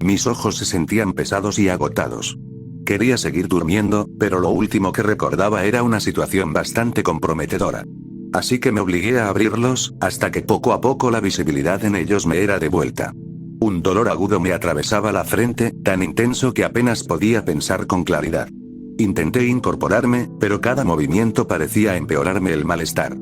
Mis ojos se sentían pesados y agotados. Quería seguir durmiendo, pero lo último que recordaba era una situación bastante comprometedora. Así que me obligué a abrirlos, hasta que poco a poco la visibilidad en ellos me era devuelta. Un dolor agudo me atravesaba la frente, tan intenso que apenas podía pensar con claridad. Intenté incorporarme, pero cada movimiento parecía empeorarme el malestar.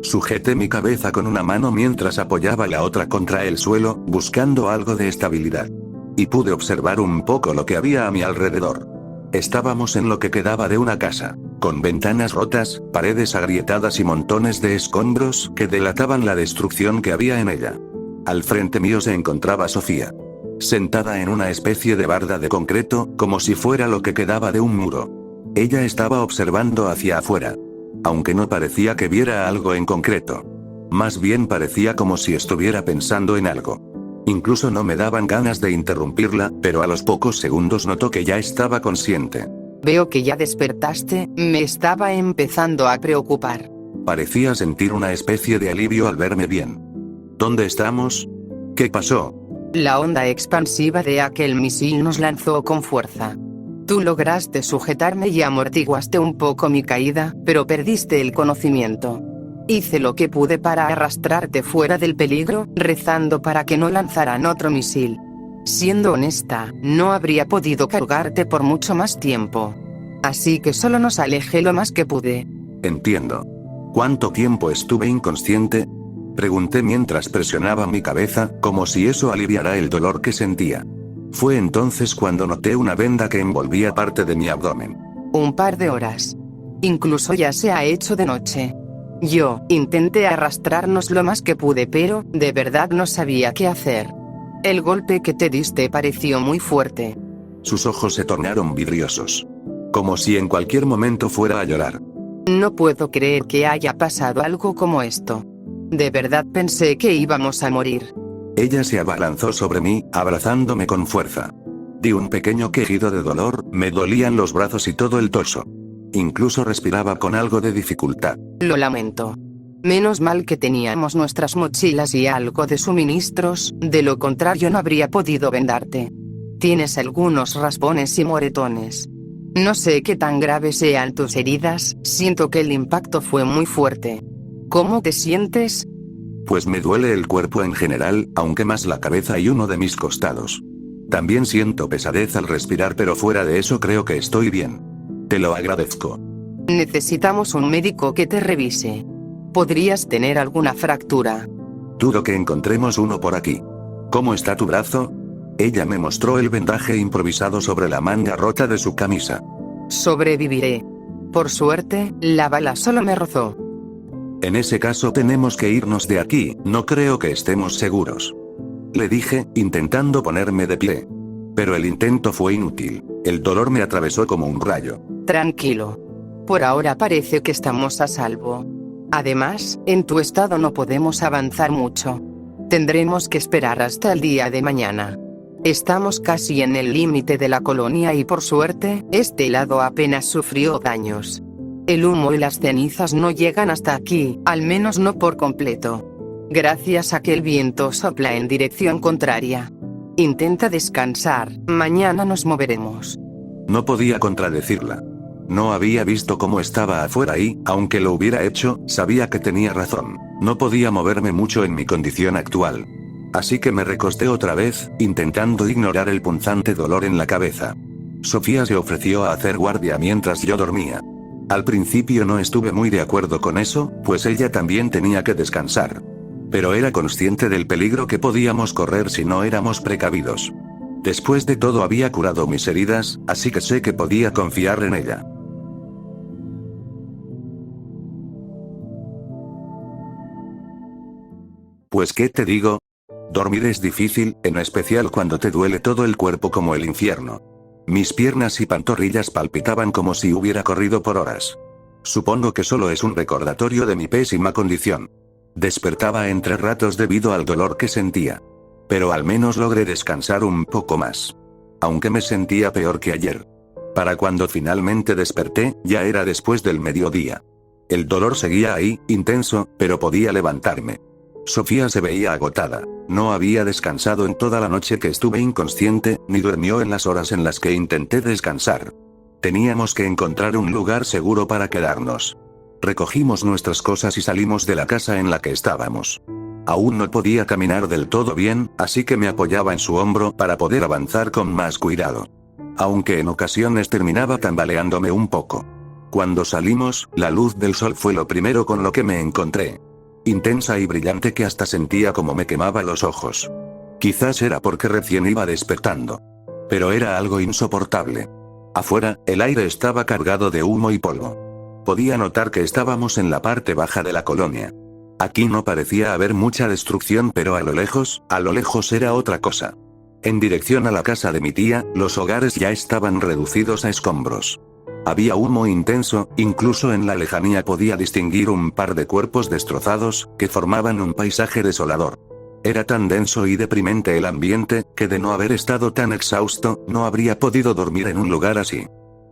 Sujeté mi cabeza con una mano mientras apoyaba la otra contra el suelo, buscando algo de estabilidad. Y pude observar un poco lo que había a mi alrededor. Estábamos en lo que quedaba de una casa, con ventanas rotas, paredes agrietadas y montones de escombros que delataban la destrucción que había en ella. Al frente mío se encontraba Sofía, sentada en una especie de barda de concreto, como si fuera lo que quedaba de un muro. Ella estaba observando hacia afuera. Aunque no parecía que viera algo en concreto. Más bien parecía como si estuviera pensando en algo. Incluso no me daban ganas de interrumpirla, pero a los pocos segundos notó que ya estaba consciente. Veo que ya despertaste, me estaba empezando a preocupar. Parecía sentir una especie de alivio al verme bien. ¿Dónde estamos? ¿Qué pasó? La onda expansiva de aquel misil nos lanzó con fuerza. Tú lograste sujetarme y amortiguaste un poco mi caída, pero perdiste el conocimiento. Hice lo que pude para arrastrarte fuera del peligro, rezando para que no lanzaran otro misil. Siendo honesta, no habría podido cargarte por mucho más tiempo. Así que solo nos alejé lo más que pude. Entiendo. ¿Cuánto tiempo estuve inconsciente? Pregunté mientras presionaba mi cabeza, como si eso aliviara el dolor que sentía. Fue entonces cuando noté una venda que envolvía parte de mi abdomen. Un par de horas. Incluso ya se ha hecho de noche. Yo intenté arrastrarnos lo más que pude, pero de verdad no sabía qué hacer. El golpe que te diste pareció muy fuerte. Sus ojos se tornaron vidriosos. Como si en cualquier momento fuera a llorar. No puedo creer que haya pasado algo como esto. De verdad pensé que íbamos a morir. Ella se abalanzó sobre mí, abrazándome con fuerza. Di un pequeño quejido de dolor, me dolían los brazos y todo el torso. Incluso respiraba con algo de dificultad. Lo lamento. Menos mal que teníamos nuestras mochilas y algo de suministros, de lo contrario no habría podido vendarte. Tienes algunos raspones y moretones. No sé qué tan graves sean tus heridas, siento que el impacto fue muy fuerte. ¿Cómo te sientes? Pues me duele el cuerpo en general, aunque más la cabeza y uno de mis costados. También siento pesadez al respirar, pero fuera de eso creo que estoy bien. Te lo agradezco. Necesitamos un médico que te revise. Podrías tener alguna fractura. Dudo que encontremos uno por aquí. ¿Cómo está tu brazo? Ella me mostró el vendaje improvisado sobre la manga rota de su camisa. Sobreviviré. Por suerte, la bala solo me rozó. En ese caso tenemos que irnos de aquí, no creo que estemos seguros. Le dije, intentando ponerme de pie. Pero el intento fue inútil. El dolor me atravesó como un rayo. Tranquilo. Por ahora parece que estamos a salvo. Además, en tu estado no podemos avanzar mucho. Tendremos que esperar hasta el día de mañana. Estamos casi en el límite de la colonia y por suerte, este lado apenas sufrió daños. El humo y las cenizas no llegan hasta aquí, al menos no por completo. Gracias a que el viento sopla en dirección contraria. Intenta descansar, mañana nos moveremos. No podía contradecirla. No había visto cómo estaba afuera y, aunque lo hubiera hecho, sabía que tenía razón. No podía moverme mucho en mi condición actual. Así que me recosté otra vez, intentando ignorar el punzante dolor en la cabeza. Sofía se ofreció a hacer guardia mientras yo dormía. Al principio no estuve muy de acuerdo con eso, pues ella también tenía que descansar. Pero era consciente del peligro que podíamos correr si no éramos precavidos. Después de todo había curado mis heridas, así que sé que podía confiar en ella. Pues ¿qué te digo? Dormir es difícil, en especial cuando te duele todo el cuerpo como el infierno. Mis piernas y pantorrillas palpitaban como si hubiera corrido por horas. Supongo que solo es un recordatorio de mi pésima condición. Despertaba entre ratos debido al dolor que sentía. Pero al menos logré descansar un poco más. Aunque me sentía peor que ayer. Para cuando finalmente desperté, ya era después del mediodía. El dolor seguía ahí, intenso, pero podía levantarme. Sofía se veía agotada. No había descansado en toda la noche que estuve inconsciente, ni durmió en las horas en las que intenté descansar. Teníamos que encontrar un lugar seguro para quedarnos. Recogimos nuestras cosas y salimos de la casa en la que estábamos. Aún no podía caminar del todo bien, así que me apoyaba en su hombro para poder avanzar con más cuidado. Aunque en ocasiones terminaba tambaleándome un poco. Cuando salimos, la luz del sol fue lo primero con lo que me encontré. Intensa y brillante que hasta sentía como me quemaba los ojos. Quizás era porque recién iba despertando. Pero era algo insoportable. Afuera, el aire estaba cargado de humo y polvo. Podía notar que estábamos en la parte baja de la colonia. Aquí no parecía haber mucha destrucción, pero a lo lejos era otra cosa. En dirección a la casa de mi tía, los hogares ya estaban reducidos a escombros. Había humo intenso, incluso en la lejanía podía distinguir un par de cuerpos destrozados, que formaban un paisaje desolador. Era tan denso y deprimente el ambiente, que de no haber estado tan exhausto, no habría podido dormir en un lugar así.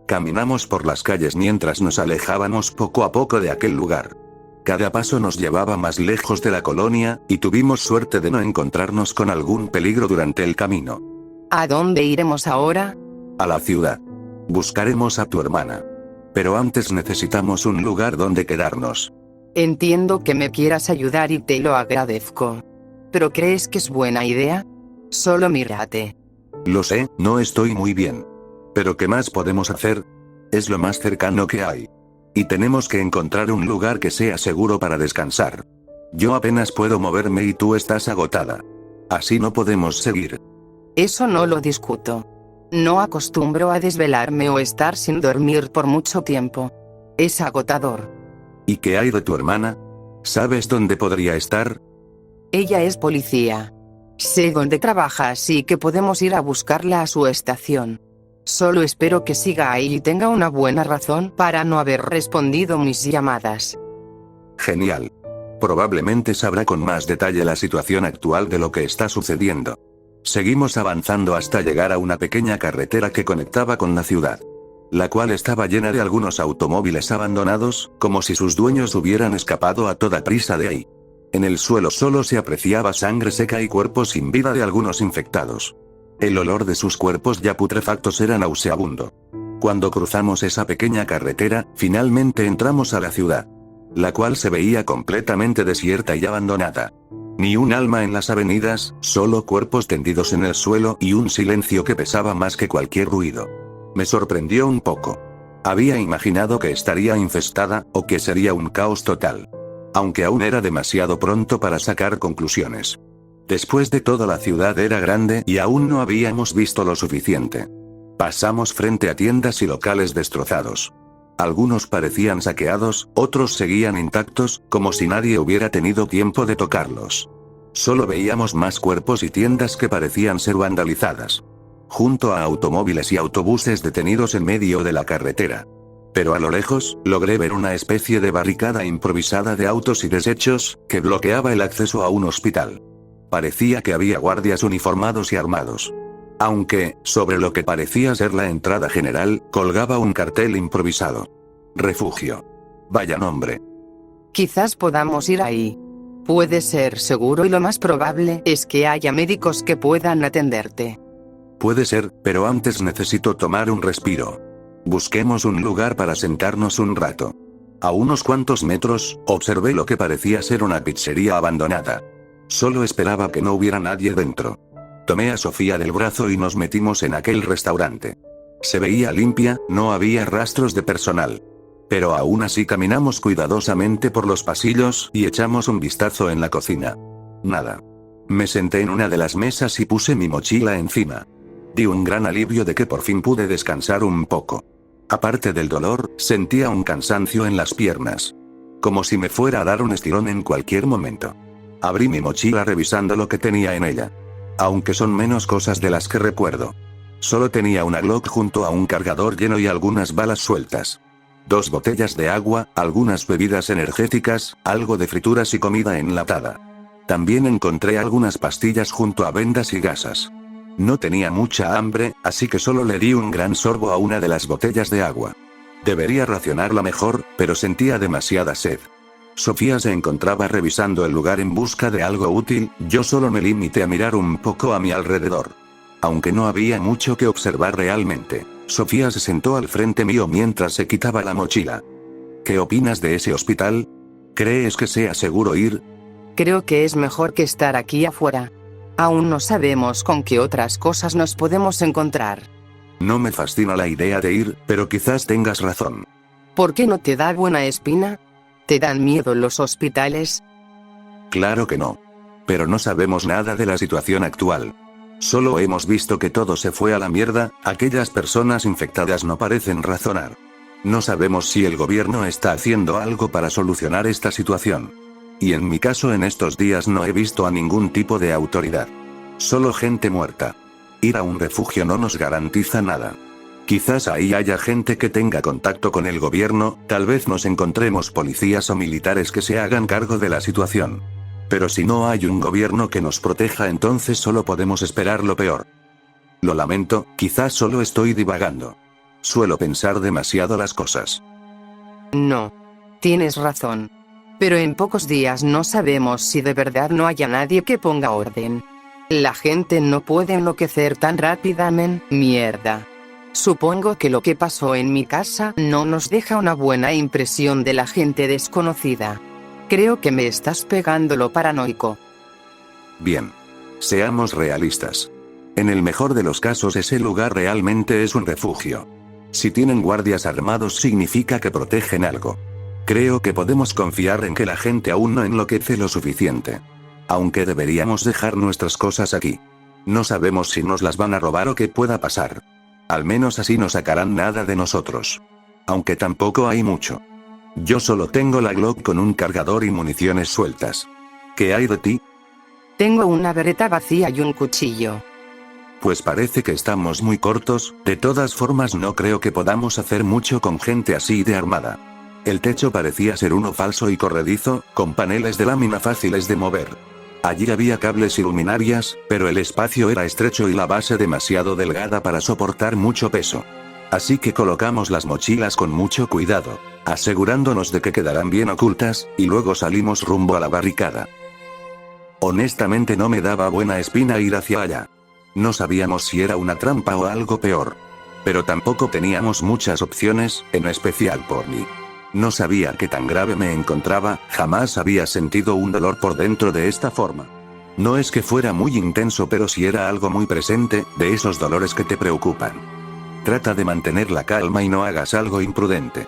Caminamos por las calles mientras nos alejábamos poco a poco de aquel lugar. Cada paso nos llevaba más lejos de la colonia, y tuvimos suerte de no encontrarnos con algún peligro durante el camino. ¿A dónde iremos ahora? A la ciudad. Buscaremos a tu hermana. Pero antes necesitamos un lugar donde quedarnos. Entiendo que me quieras ayudar y te lo agradezco. ¿Pero crees que es buena idea? Solo mírate. Lo sé, no estoy muy bien. Pero ¿qué más podemos hacer? Es lo más cercano que hay. Y tenemos que encontrar un lugar que sea seguro para descansar. Yo apenas puedo moverme y tú estás agotada. Así no podemos seguir. Eso no lo discuto. No acostumbro a desvelarme o estar sin dormir por mucho tiempo. Es agotador. ¿Y qué hay de tu hermana? ¿Sabes dónde podría estar? Ella es policía. Sé dónde trabaja, así que podemos ir a buscarla a su estación. Solo espero que siga ahí y tenga una buena razón para no haber respondido mis llamadas. Genial. Probablemente sabrá con más detalle la situación actual de lo que está sucediendo. Seguimos avanzando hasta llegar a una pequeña carretera que conectaba con la ciudad. La cual estaba llena de algunos automóviles abandonados, como si sus dueños hubieran escapado a toda prisa de ahí. En el suelo solo se apreciaba sangre seca y cuerpos sin vida de algunos infectados. El olor de sus cuerpos ya putrefactos era nauseabundo. Cuando cruzamos esa pequeña carretera, finalmente entramos a la ciudad. La cual se veía completamente desierta y abandonada. Ni un alma en las avenidas, solo cuerpos tendidos en el suelo y un silencio que pesaba más que cualquier ruido. Me sorprendió un poco. Había imaginado que estaría infestada, o que sería un caos total. Aunque aún era demasiado pronto para sacar conclusiones. Después de todo, la ciudad era grande y aún no habíamos visto lo suficiente. Pasamos frente a tiendas y locales destrozados. Algunos parecían saqueados, otros seguían intactos, como si nadie hubiera tenido tiempo de tocarlos. Solo veíamos más cuerpos y tiendas que parecían ser vandalizadas. Junto a automóviles y autobuses detenidos en medio de la carretera. Pero a lo lejos, logré ver una especie de barricada improvisada de autos y desechos, que bloqueaba el acceso a un hospital. Parecía que había guardias uniformados y armados. Aunque, sobre lo que parecía ser la entrada general, colgaba un cartel improvisado. Refugio. Vaya nombre. Quizás podamos ir ahí. Puede ser seguro y lo más probable es que haya médicos que puedan atenderte. Puede ser, pero antes necesito tomar un respiro. Busquemos un lugar para sentarnos un rato. A unos cuantos metros, observé lo que parecía ser una pizzería abandonada. Solo esperaba que no hubiera nadie dentro. Tomé a Sofía del brazo y nos metimos en aquel restaurante. Se veía limpia, no había rastros de personal. Pero aún así caminamos cuidadosamente por los pasillos y echamos un vistazo en la cocina. Nada. Me senté en una de las mesas y puse mi mochila encima. Di un gran alivio de que por fin pude descansar un poco. Aparte del dolor, sentía un cansancio en las piernas. Como si me fuera a dar un estirón en cualquier momento. Abrí mi mochila revisando lo que tenía en ella. Aunque son menos cosas de las que recuerdo. Solo tenía una Glock junto a un cargador lleno y algunas balas sueltas. 2 botellas de agua, algunas bebidas energéticas, algo de frituras y comida enlatada. También encontré algunas pastillas junto a vendas y gasas. No tenía mucha hambre, así que solo le di un gran sorbo a una de las botellas de agua. Debería racionarla mejor, pero sentía demasiada sed. Sofía se encontraba revisando el lugar en busca de algo útil, yo solo me limité a mirar un poco a mi alrededor. Aunque no había mucho que observar realmente, Sofía se sentó al frente mío mientras se quitaba la mochila. ¿Qué opinas de ese hospital? ¿Crees que sea seguro ir? Creo que es mejor que estar aquí afuera. Aún no sabemos con qué otras cosas nos podemos encontrar. No me fascina la idea de ir, pero quizás tengas razón. ¿Por qué no te da buena espina? ¿Te dan miedo los hospitales? Claro que no. Pero no sabemos nada de la situación actual. Solo hemos visto que todo se fue a la mierda, aquellas personas infectadas no parecen razonar. No sabemos si el gobierno está haciendo algo para solucionar esta situación. Y en mi caso en estos días no he visto a ningún tipo de autoridad. Solo gente muerta. Ir a un refugio no nos garantiza nada. Quizás ahí haya gente que tenga contacto con el gobierno, tal vez nos encontremos policías o militares que se hagan cargo de la situación. Pero si no hay un gobierno que nos proteja, entonces solo podemos esperar lo peor. Lo lamento, quizás solo estoy divagando. Suelo pensar demasiado las cosas. No. Tienes razón. Pero en pocos días no sabemos si de verdad no haya nadie que ponga orden. La gente no puede enloquecer tan rápidamente, mierda. Supongo que lo que pasó en mi casa no nos deja una buena impresión de la gente desconocida. Creo que me estás pegando lo paranoico. Bien. Seamos realistas. En el mejor de los casos ese lugar realmente es un refugio. Si tienen guardias armados significa que protegen algo. Creo que podemos confiar en que la gente aún no enloquece lo suficiente. Aunque deberíamos dejar nuestras cosas aquí. No sabemos si nos las van a robar o qué pueda pasar. Al menos así no sacarán nada de nosotros. Aunque tampoco hay mucho. Yo solo tengo la Glock con un cargador y municiones sueltas. ¿Qué hay de ti? Tengo una bereta vacía y un cuchillo. Pues parece que estamos muy cortos, de todas formas no creo que podamos hacer mucho con gente así de armada. El techo parecía ser uno falso y corredizo, con paneles de lámina fáciles de mover. Allí había cables y luminarias, pero el espacio era estrecho y la base demasiado delgada para soportar mucho peso. Así que colocamos las mochilas con mucho cuidado, asegurándonos de que quedarán bien ocultas, y luego salimos rumbo a la barricada. Honestamente no me daba buena espina ir hacia allá. No sabíamos si era una trampa o algo peor. Pero tampoco teníamos muchas opciones, en especial por mí. No sabía qué tan grave me encontraba, jamás había sentido un dolor por dentro de esta forma. No es que fuera muy intenso, pero sí era algo muy presente, de esos dolores que te preocupan. Trata de mantener la calma y no hagas algo imprudente.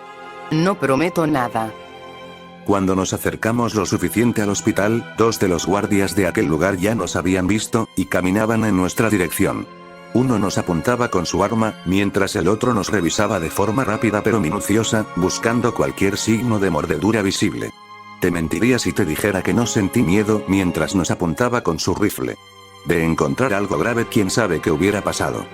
No prometo nada. Cuando nos acercamos lo suficiente al hospital, 2 de los guardias de aquel lugar ya nos habían visto, y caminaban en nuestra dirección. Uno nos apuntaba con su arma, mientras el otro nos revisaba de forma rápida pero minuciosa, buscando cualquier signo de mordedura visible. Te mentiría si te dijera que no sentí miedo mientras nos apuntaba con su rifle. De encontrar algo grave, quién sabe qué hubiera pasado.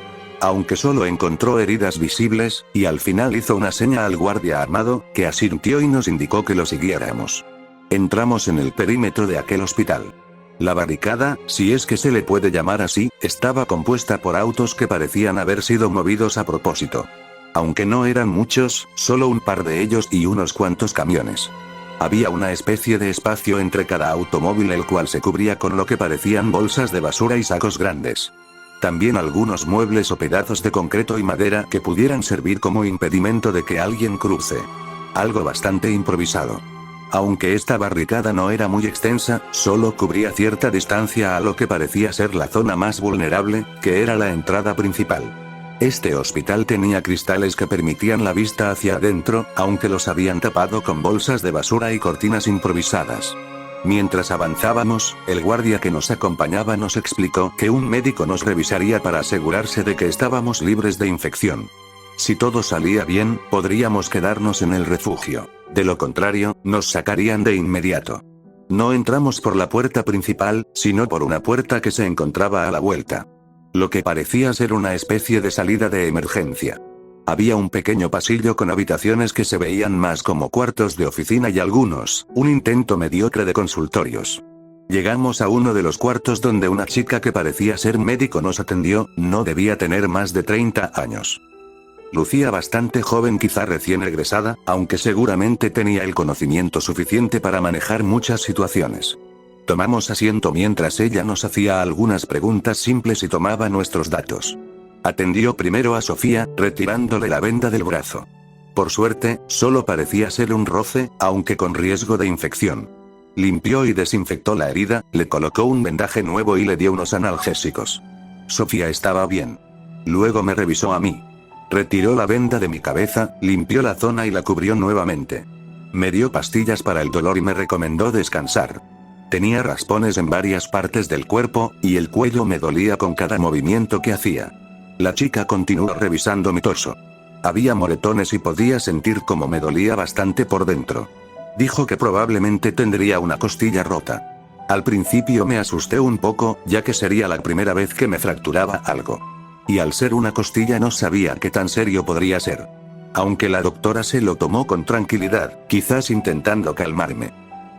Aunque solo encontró heridas visibles, y al final hizo una seña al guardia armado, que asintió y nos indicó que lo siguiéramos. Entramos en el perímetro de aquel hospital. La barricada, si es que se le puede llamar así, estaba compuesta por autos que parecían haber sido movidos a propósito. Aunque no eran muchos, solo un par de ellos y unos cuantos camiones. Había una especie de espacio entre cada automóvil, el cual se cubría con lo que parecían bolsas de basura y sacos grandes. También algunos muebles o pedazos de concreto y madera que pudieran servir como impedimento de que alguien cruce. Algo bastante improvisado. Aunque esta barricada no era muy extensa, solo cubría cierta distancia a lo que parecía ser la zona más vulnerable, que era la entrada principal. Este hospital tenía cristales que permitían la vista hacia adentro, aunque los habían tapado con bolsas de basura y cortinas improvisadas. Mientras avanzábamos, el guardia que nos acompañaba nos explicó que un médico nos revisaría para asegurarse de que estábamos libres de infección. Si todo salía bien, podríamos quedarnos en el refugio. De lo contrario, nos sacarían de inmediato. No entramos por la puerta principal, sino por una puerta que se encontraba a la vuelta. Lo que parecía ser una especie de salida de emergencia. Había un pequeño pasillo con habitaciones que se veían más como cuartos de oficina y algunos, un intento mediocre de consultorios. Llegamos a uno de los cuartos donde una chica que parecía ser médico nos atendió, no debía tener más de 30 años. Lucía bastante joven, quizá recién egresada, aunque seguramente tenía el conocimiento suficiente para manejar muchas situaciones. Tomamos asiento mientras ella nos hacía algunas preguntas simples y tomaba nuestros datos. Atendió primero a Sofía, retirándole la venda del brazo. Por suerte, solo parecía ser un roce, aunque con riesgo de infección. Limpió y desinfectó la herida, le colocó un vendaje nuevo y le dio unos analgésicos. Sofía estaba bien. Luego me revisó a mí. Retiró la venda de mi cabeza, limpió la zona y la cubrió nuevamente. Me dio pastillas para el dolor y me recomendó descansar. Tenía raspones en varias partes del cuerpo, y el cuello me dolía con cada movimiento que hacía. La chica continuó revisando mi torso. Había moretones y podía sentir cómo me dolía bastante por dentro. Dijo que probablemente tendría una costilla rota. Al principio me asusté un poco, ya que sería la primera vez que me fracturaba algo. Y al ser una costilla no sabía qué tan serio podría ser. Aunque la doctora se lo tomó con tranquilidad, quizás intentando calmarme.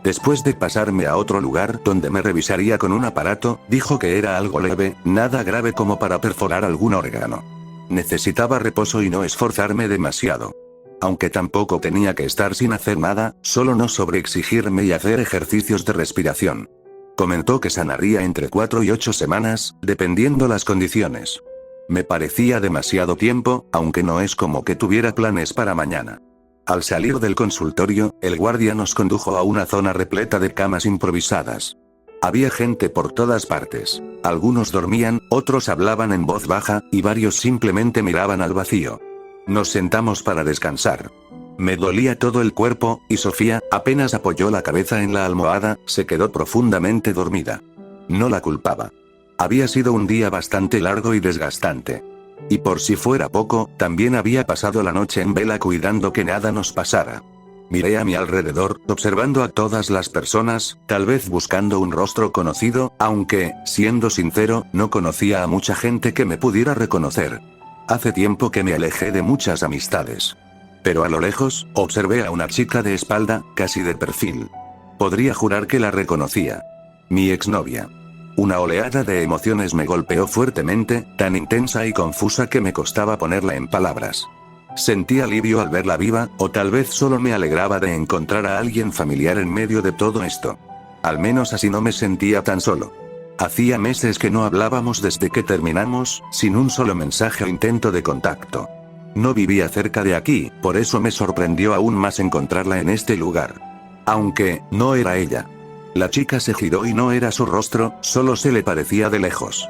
Después de pasarme a otro lugar donde me revisaría con un aparato, dijo que era algo leve, nada grave como para perforar algún órgano. Necesitaba reposo y no esforzarme demasiado. Aunque tampoco tenía que estar sin hacer nada, solo no sobreexigirme y hacer ejercicios de respiración. Comentó que sanaría entre 4 y 8 semanas, dependiendo las condiciones. Me parecía demasiado tiempo, aunque no es como que tuviera planes para mañana. Al salir del consultorio, el guardia nos condujo a una zona repleta de camas improvisadas. Había gente por todas partes. Algunos dormían, otros hablaban en voz baja, y varios simplemente miraban al vacío. Nos sentamos para descansar. Me dolía todo el cuerpo, y Sofía, apenas apoyó la cabeza en la almohada, se quedó profundamente dormida. No la culpaba. Había sido un día bastante largo y desgastante. Y por si fuera poco, también había pasado la noche en vela cuidando que nada nos pasara. Miré a mi alrededor, observando a todas las personas, tal vez buscando un rostro conocido, aunque, siendo sincero, no conocía a mucha gente que me pudiera reconocer. Hace tiempo que me alejé de muchas amistades. Pero a lo lejos, observé a una chica de espalda, casi de perfil. Podría jurar que la reconocía. Mi exnovia. Una oleada de emociones me golpeó fuertemente, tan intensa y confusa que me costaba ponerla en palabras. Sentí alivio al verla viva, o tal vez solo me alegraba de encontrar a alguien familiar en medio de todo esto. Al menos así no me sentía tan solo. Hacía meses que no hablábamos desde que terminamos, sin un solo mensaje o intento de contacto. No vivía cerca de aquí, por eso me sorprendió aún más encontrarla en este lugar. Aunque, no era ella. La chica se giró y no era su rostro, solo se le parecía de lejos.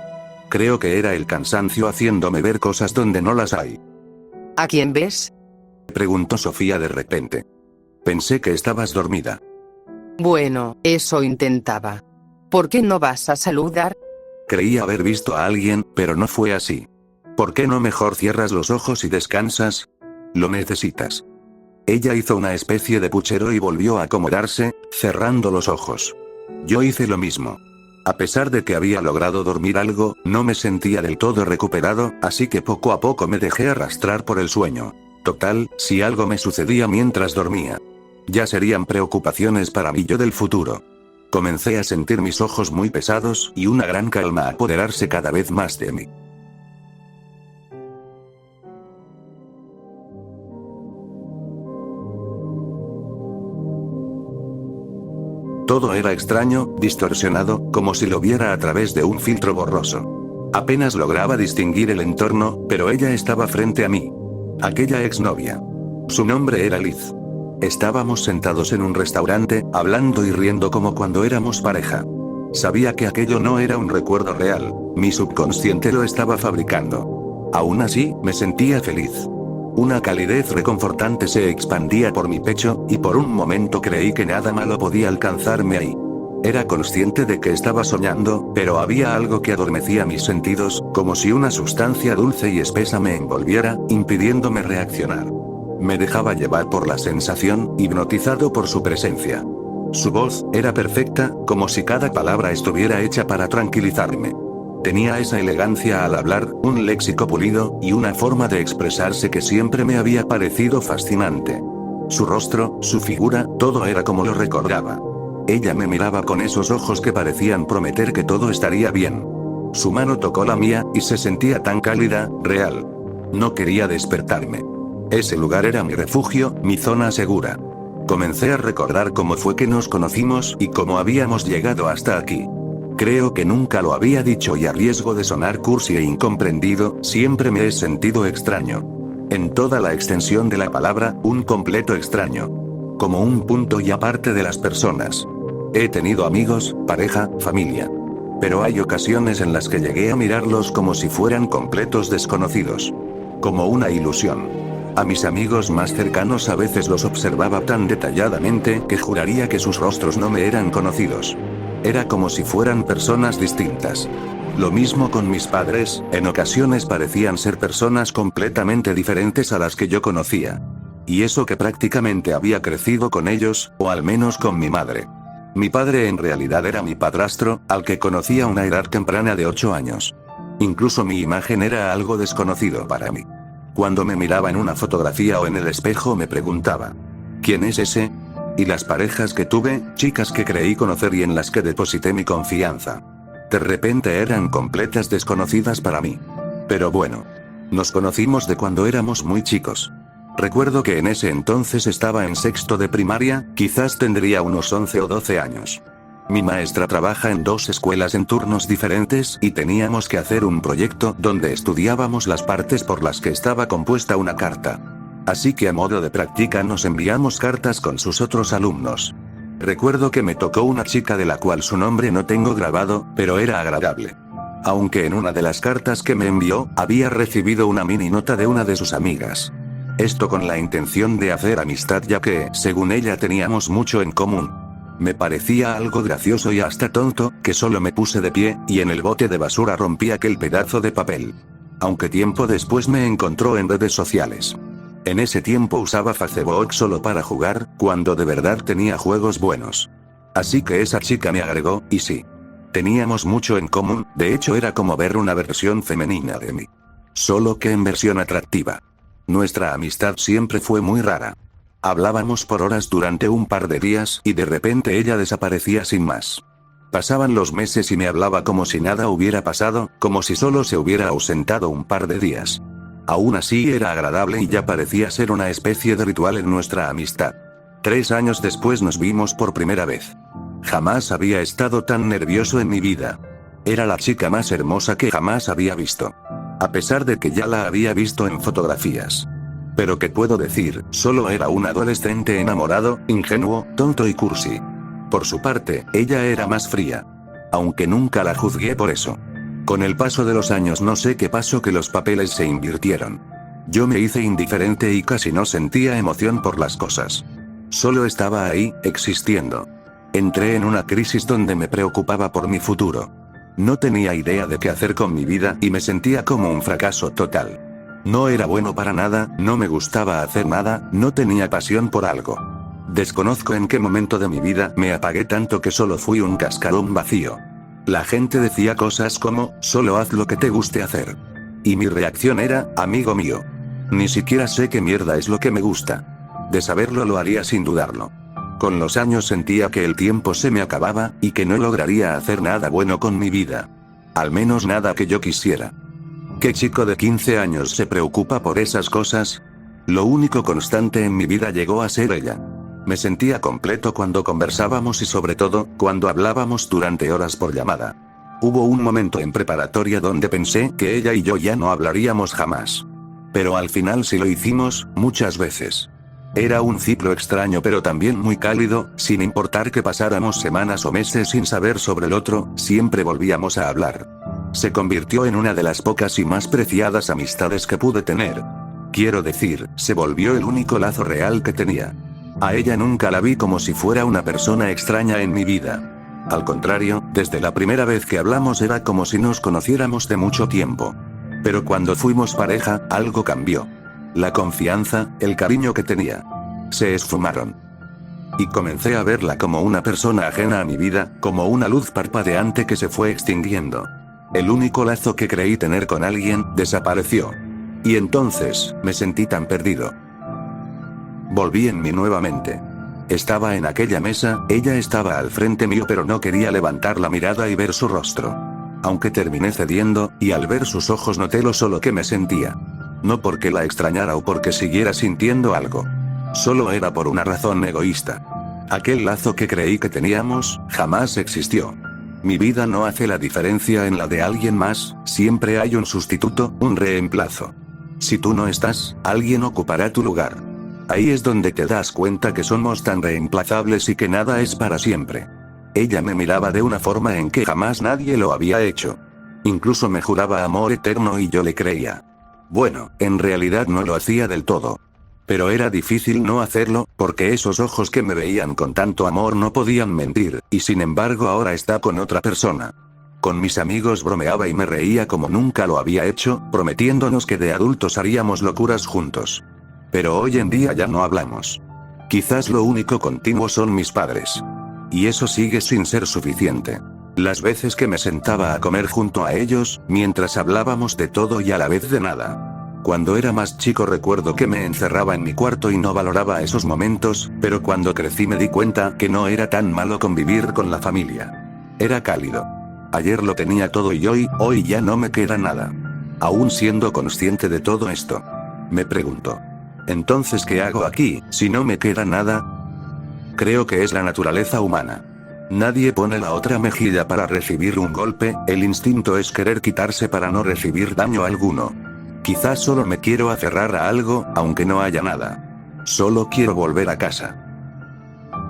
Creo que era el cansancio haciéndome ver cosas donde no las hay. ¿A quién ves? Preguntó Sofía de repente. Pensé que estabas dormida. Bueno, eso intentaba. ¿Por qué no vas a saludar? Creí haber visto a alguien, pero no fue así. ¿Por qué no mejor cierras los ojos y descansas? Lo necesitas. Ella hizo una especie de puchero y volvió a acomodarse, cerrando los ojos. Yo hice lo mismo. A pesar de que había logrado dormir algo, no me sentía del todo recuperado, así que poco a poco me dejé arrastrar por el sueño. Total, si algo me sucedía mientras dormía, ya serían preocupaciones para mí yo del futuro. Comencé a sentir mis ojos muy pesados y una gran calma apoderarse cada vez más de mí. Todo era extraño, distorsionado, como si lo viera a través de un filtro borroso. Apenas lograba distinguir el entorno, pero ella estaba frente a mí. Aquella exnovia. Su nombre era Liz. Estábamos sentados en un restaurante, hablando y riendo como cuando éramos pareja. Sabía que aquello no era un recuerdo real, mi subconsciente lo estaba fabricando. Aún así, me sentía feliz. Una calidez reconfortante se expandía por mi pecho, y por un momento creí que nada malo podía alcanzarme ahí. Era consciente de que estaba soñando, pero había algo que adormecía mis sentidos, como si una sustancia dulce y espesa me envolviera, impidiéndome reaccionar. Me dejaba llevar por la sensación, hipnotizado por su presencia. Su voz era perfecta, como si cada palabra estuviera hecha para tranquilizarme. Tenía esa elegancia al hablar, un léxico pulido, y una forma de expresarse que siempre me había parecido fascinante. Su rostro, su figura, todo era como lo recordaba. Ella me miraba con esos ojos que parecían prometer que todo estaría bien. Su mano tocó la mía, y se sentía tan cálida, real. No quería despertarme. Ese lugar era mi refugio, mi zona segura. Comencé a recordar cómo fue que nos conocimos y cómo habíamos llegado hasta aquí. Creo que nunca lo había dicho y a riesgo de sonar cursi e incomprendido, siempre me he sentido extraño. En toda la extensión de la palabra, un completo extraño. Como un punto y aparte de las personas. He tenido amigos, pareja, familia. Pero hay ocasiones en las que llegué a mirarlos como si fueran completos desconocidos. Como una ilusión. A mis amigos más cercanos a veces los observaba tan detalladamente que juraría que sus rostros no me eran conocidos. Era como si fueran personas distintas. Lo mismo con mis padres, en ocasiones parecían ser personas completamente diferentes a las que yo conocía. Y eso que prácticamente había crecido con ellos, o al menos con mi madre. Mi padre en realidad era mi padrastro, al que conocía a una edad temprana de 8 años. Incluso mi imagen era algo desconocido para mí. Cuando me miraba en una fotografía o en el espejo me preguntaba, ¿quién es ese? Y las parejas que tuve, chicas que creí conocer y en las que deposité mi confianza. De repente eran completas desconocidas para mí. Pero bueno. Nos conocimos de cuando éramos muy chicos. Recuerdo que en ese entonces estaba en sexto de primaria, quizás tendría unos 11 o 12 años. Mi maestra trabaja en 2 escuelas en turnos diferentes y teníamos que hacer un proyecto donde estudiábamos las partes por las que estaba compuesta una carta. Así que a modo de práctica nos enviamos cartas con sus otros alumnos. Recuerdo que me tocó una chica de la cual su nombre no tengo grabado, pero era agradable. Aunque en una de las cartas que me envió, había recibido una mini nota de una de sus amigas. Esto con la intención de hacer amistad ya que, según ella, teníamos mucho en común. Me parecía algo gracioso y hasta tonto, que solo me puse de pie, y en el bote de basura rompí aquel pedazo de papel. Aunque tiempo después me encontró en redes sociales. En ese tiempo usaba Facebook solo para jugar, cuando de verdad tenía juegos buenos. Así que esa chica me agregó, y sí. Teníamos mucho en común, de hecho era como ver una versión femenina de mí. Solo que en versión atractiva. Nuestra amistad siempre fue muy rara. Hablábamos por horas durante un par de días y de repente ella desaparecía sin más. Pasaban los meses y me hablaba como si nada hubiera pasado, como si solo se hubiera ausentado un par de días. Aún así era agradable y ya parecía ser una especie de ritual en nuestra amistad. 3 años después nos vimos por primera vez. Jamás había estado tan nervioso en mi vida. Era la chica más hermosa que jamás había visto. A pesar de que ya la había visto en fotografías. Pero ¿qué puedo decir? Solo era un adolescente enamorado, ingenuo, tonto y cursi. Por su parte, ella era más fría. Aunque nunca la juzgué por eso. Con el paso de los años no sé qué pasó que los papeles se invirtieron. Yo me hice indiferente y casi no sentía emoción por las cosas. Solo estaba ahí, existiendo. Entré en una crisis donde me preocupaba por mi futuro. No tenía idea de qué hacer con mi vida y me sentía como un fracaso total. No era bueno para nada, no me gustaba hacer nada, no tenía pasión por algo. Desconozco en qué momento de mi vida me apagué tanto que solo fui un cascarón vacío. La gente decía cosas como, solo haz lo que te guste hacer. Y mi reacción era, amigo mío. Ni siquiera sé qué mierda es lo que me gusta. De saberlo lo haría sin dudarlo. Con los años sentía que el tiempo se me acababa, y que no lograría hacer nada bueno con mi vida. Al menos nada que yo quisiera. ¿Qué chico de 15 años se preocupa por esas cosas? Lo único constante en mi vida llegó a ser ella. Me sentía completo cuando conversábamos y sobre todo, cuando hablábamos durante horas por llamada. Hubo un momento en preparatoria donde pensé que ella y yo ya no hablaríamos jamás. Pero al final sí lo hicimos, muchas veces. Era un ciclo extraño pero también muy cálido, sin importar que pasáramos semanas o meses sin saber sobre el otro, siempre volvíamos a hablar. Se convirtió en una de las pocas y más preciadas amistades que pude tener. Quiero decir, se volvió el único lazo real que tenía. A ella nunca la vi como si fuera una persona extraña en mi vida. Al contrario, desde la primera vez que hablamos era como si nos conociéramos de mucho tiempo. Pero cuando fuimos pareja, algo cambió. La confianza, el cariño que tenía. Se esfumaron. Y comencé a verla como una persona ajena a mi vida, como una luz parpadeante que se fue extinguiendo. El único lazo que creí tener con alguien, desapareció. Y entonces, me sentí tan perdido. Volví en mí nuevamente. Estaba en aquella mesa, ella estaba al frente mío pero no quería levantar la mirada y ver su rostro. Aunque terminé cediendo, y al ver sus ojos noté lo solo que me sentía. No porque la extrañara o porque siguiera sintiendo algo. Solo era por una razón egoísta. Aquel lazo que creí que teníamos, jamás existió. Mi vida no hace la diferencia en la de alguien más, siempre hay un sustituto, un reemplazo. Si tú no estás, alguien ocupará tu lugar. Ahí es donde te das cuenta que somos tan reemplazables y que nada es para siempre. Ella me miraba de una forma en que jamás nadie lo había hecho. Incluso me juraba amor eterno y yo le creía. Bueno, en realidad no lo hacía del todo. Pero era difícil no hacerlo, porque esos ojos que me veían con tanto amor no podían mentir, y sin embargo ahora está con otra persona. Con mis amigos bromeaba y me reía como nunca lo había hecho, prometiéndonos que de adultos haríamos locuras juntos. Pero hoy en día ya no hablamos. Quizás lo único continuo son mis padres. Y eso sigue sin ser suficiente. Las veces que me sentaba a comer junto a ellos, mientras hablábamos de todo y a la vez de nada. Cuando era más chico recuerdo que me encerraba en mi cuarto y no valoraba esos momentos, pero cuando crecí me di cuenta que no era tan malo convivir con la familia. Era cálido. Ayer lo tenía todo y hoy ya no me queda nada. Aún siendo consciente de todo esto. Me pregunto. Entonces, ¿qué hago aquí, si no me queda nada? Creo que es la naturaleza humana. Nadie pone la otra mejilla para recibir un golpe, el instinto es querer quitarse para no recibir daño alguno. Quizás solo me quiero aferrar a algo, aunque no haya nada. Solo quiero volver a casa.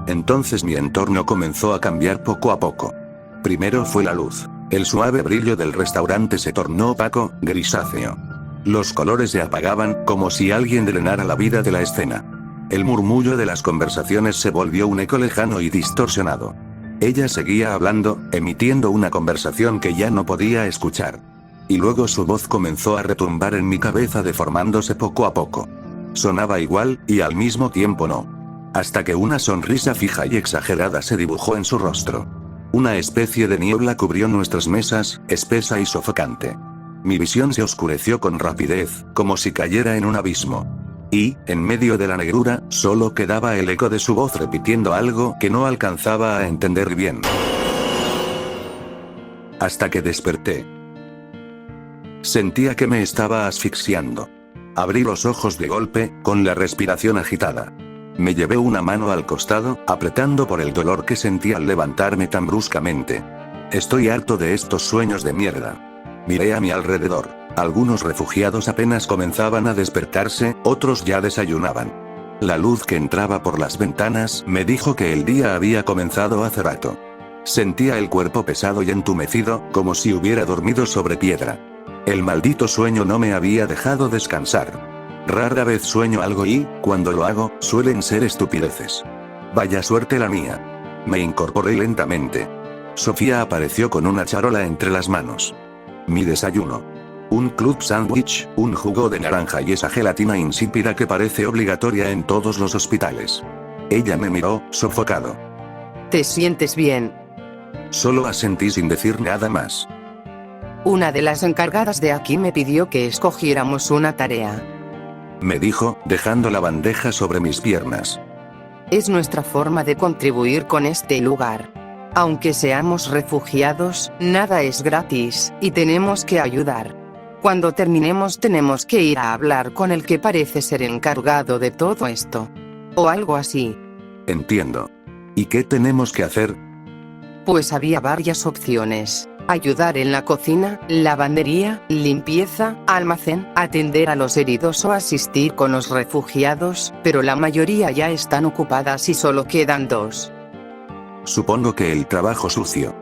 Entonces mi entorno comenzó a cambiar poco a poco. Primero fue la luz. El suave brillo del restaurante se tornó opaco, grisáceo. Los colores se apagaban, como si alguien drenara la vida de la escena. El murmullo de las conversaciones se volvió un eco lejano y distorsionado. Ella seguía hablando, emitiendo una conversación que ya no podía escuchar. Y luego su voz comenzó a retumbar en mi cabeza deformándose poco a poco. Sonaba igual, y al mismo tiempo no. Hasta que una sonrisa fija y exagerada se dibujó en su rostro. Una especie de niebla cubrió nuestras mesas, espesa y sofocante. Mi visión se oscureció con rapidez, como si cayera en un abismo. Y, en medio de la negrura, solo quedaba el eco de su voz repitiendo algo que no alcanzaba a entender bien. Hasta que desperté. Sentía que me estaba asfixiando. Abrí los ojos de golpe, con la respiración agitada. Me llevé una mano al costado, apretando por el dolor que sentía al levantarme tan bruscamente. Estoy harto de estos sueños de mierda. Miré a mi alrededor. Algunos refugiados apenas comenzaban a despertarse, otros ya desayunaban. La luz que entraba por las ventanas me dijo que el día había comenzado hace rato. Sentía el cuerpo pesado y entumecido, como si hubiera dormido sobre piedra. El maldito sueño no me había dejado descansar. Rara vez sueño algo y, cuando lo hago, suelen ser estupideces. Vaya suerte la mía. Me incorporé lentamente. Sofía apareció con una charola entre las manos. Mi desayuno. Un club sándwich, un jugo de naranja y esa gelatina insípida que parece obligatoria en todos los hospitales. Ella me miró, sofocado. ¿Te sientes bien? Solo asentí sin decir nada más. Una de las encargadas de aquí me pidió que escogiéramos una tarea. Me dijo, dejando la bandeja sobre mis piernas. Es nuestra forma de contribuir con este lugar. Aunque seamos refugiados, nada es gratis, y tenemos que ayudar. Cuando terminemos tenemos que ir a hablar con el que parece ser encargado de todo esto. O algo así. Entiendo. ¿Y qué tenemos que hacer? Pues había varias opciones. Ayudar en la cocina, lavandería, limpieza, almacén, atender a los heridos o asistir con los refugiados, pero la mayoría ya están ocupadas y solo quedan 2. Supongo que el trabajo sucio.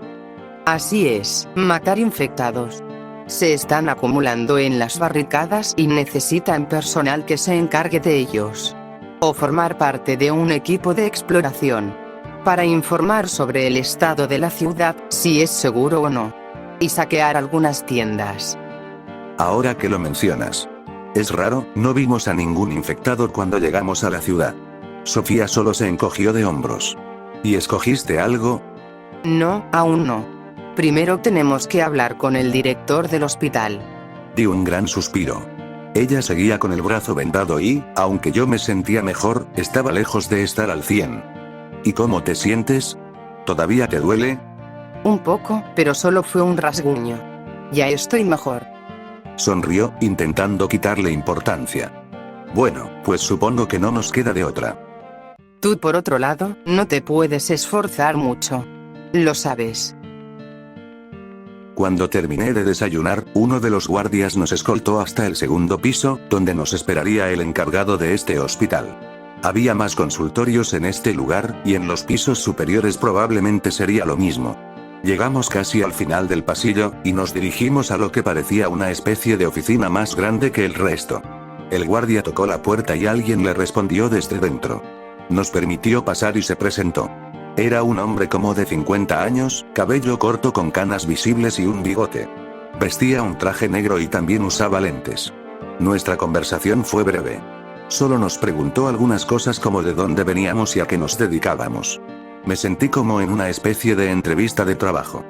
Así es, matar infectados. Se están acumulando en las barricadas y necesitan personal que se encargue de ellos. O formar parte de un equipo de exploración. Para informar sobre el estado de la ciudad, si es seguro o no. Y saquear algunas tiendas. Ahora que lo mencionas. Es raro, no vimos a ningún infectado cuando llegamos a la ciudad. Sofía solo se encogió de hombros. ¿Y escogiste algo? No, aún no. Primero tenemos que hablar con el director del hospital. Di un gran suspiro. Ella seguía con el brazo vendado y, aunque yo me sentía mejor, estaba lejos de estar al 100. ¿Y cómo te sientes? ¿Todavía te duele? Un poco, pero solo fue un rasguño. Ya estoy mejor. Sonrió, intentando quitarle importancia. Bueno, pues supongo que no nos queda de otra. Tú por otro lado, no te puedes esforzar mucho. Lo sabes. Cuando terminé de desayunar, uno de los guardias nos escoltó hasta el segundo piso, donde nos esperaría el encargado de este hospital. Había más consultorios en este lugar, y en los pisos superiores probablemente sería lo mismo. Llegamos casi al final del pasillo, y nos dirigimos a lo que parecía una especie de oficina más grande que el resto. El guardia tocó la puerta y alguien le respondió desde dentro. Nos permitió pasar y se presentó. Era un hombre como de 50 años, cabello corto con canas visibles y un bigote. Vestía un traje negro y también usaba lentes. Nuestra conversación fue breve. Solo nos preguntó algunas cosas como de dónde veníamos y a qué nos dedicábamos. Me sentí como en una especie de entrevista de trabajo.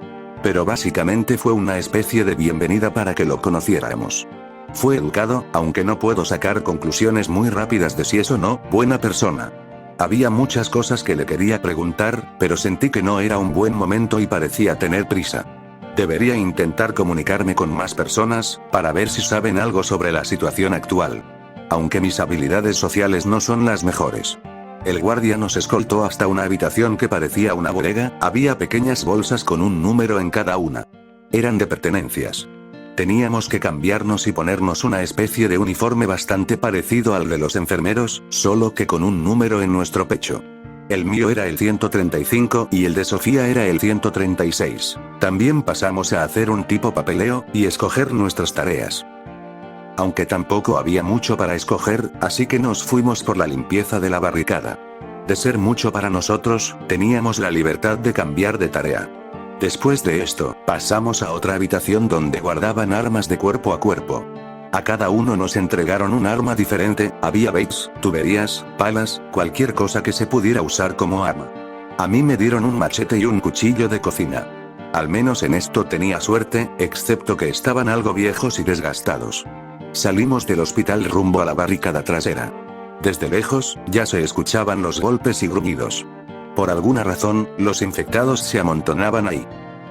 Pero básicamente fue una especie de bienvenida para que lo conociéramos. Fue educado, aunque no puedo sacar conclusiones muy rápidas de si es o no buena persona. Había muchas cosas que le quería preguntar, pero sentí que no era un buen momento y parecía tener prisa. Debería intentar comunicarme con más personas, para ver si saben algo sobre la situación actual. Aunque mis habilidades sociales no son las mejores. El guardia nos escoltó hasta una habitación que parecía una bodega, había pequeñas bolsas con un número en cada una. Eran de pertenencias. Teníamos que cambiarnos y ponernos una especie de uniforme bastante parecido al de los enfermeros, solo que con un número en nuestro pecho. El mío era el 135 y el de Sofía era el 136. También pasamos a hacer un tipo papeleo, y escoger nuestras tareas. Aunque tampoco había mucho para escoger, así que nos fuimos por la limpieza de la barricada. De ser mucho para nosotros, teníamos la libertad de cambiar de tarea. Después de esto, pasamos a otra habitación donde guardaban armas de cuerpo a cuerpo. A cada uno nos entregaron un arma diferente, había baits, tuberías, palas, cualquier cosa que se pudiera usar como arma. A mí me dieron un machete y un cuchillo de cocina. Al menos en esto tenía suerte, excepto que estaban algo viejos y desgastados. Salimos del hospital rumbo a la barricada trasera. Desde lejos, ya se escuchaban los golpes y gruñidos. Por alguna razón, los infectados se amontonaban ahí.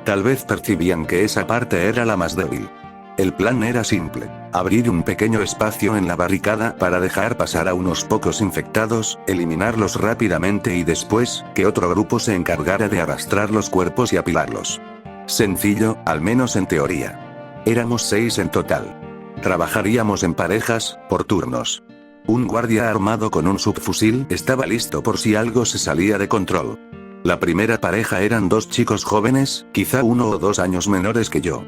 Tal vez percibían que esa parte era la más débil. El plan era simple: abrir un pequeño espacio en la barricada para dejar pasar a unos pocos infectados, eliminarlos rápidamente y después, que otro grupo se encargara de arrastrar los cuerpos y apilarlos. Sencillo, al menos en teoría. Éramos 6 en total. Trabajaríamos en parejas, por turnos. Un guardia armado con un subfusil estaba listo por si algo se salía de control. La primera pareja eran 2 chicos jóvenes, quizá 1 o 2 años menores que yo.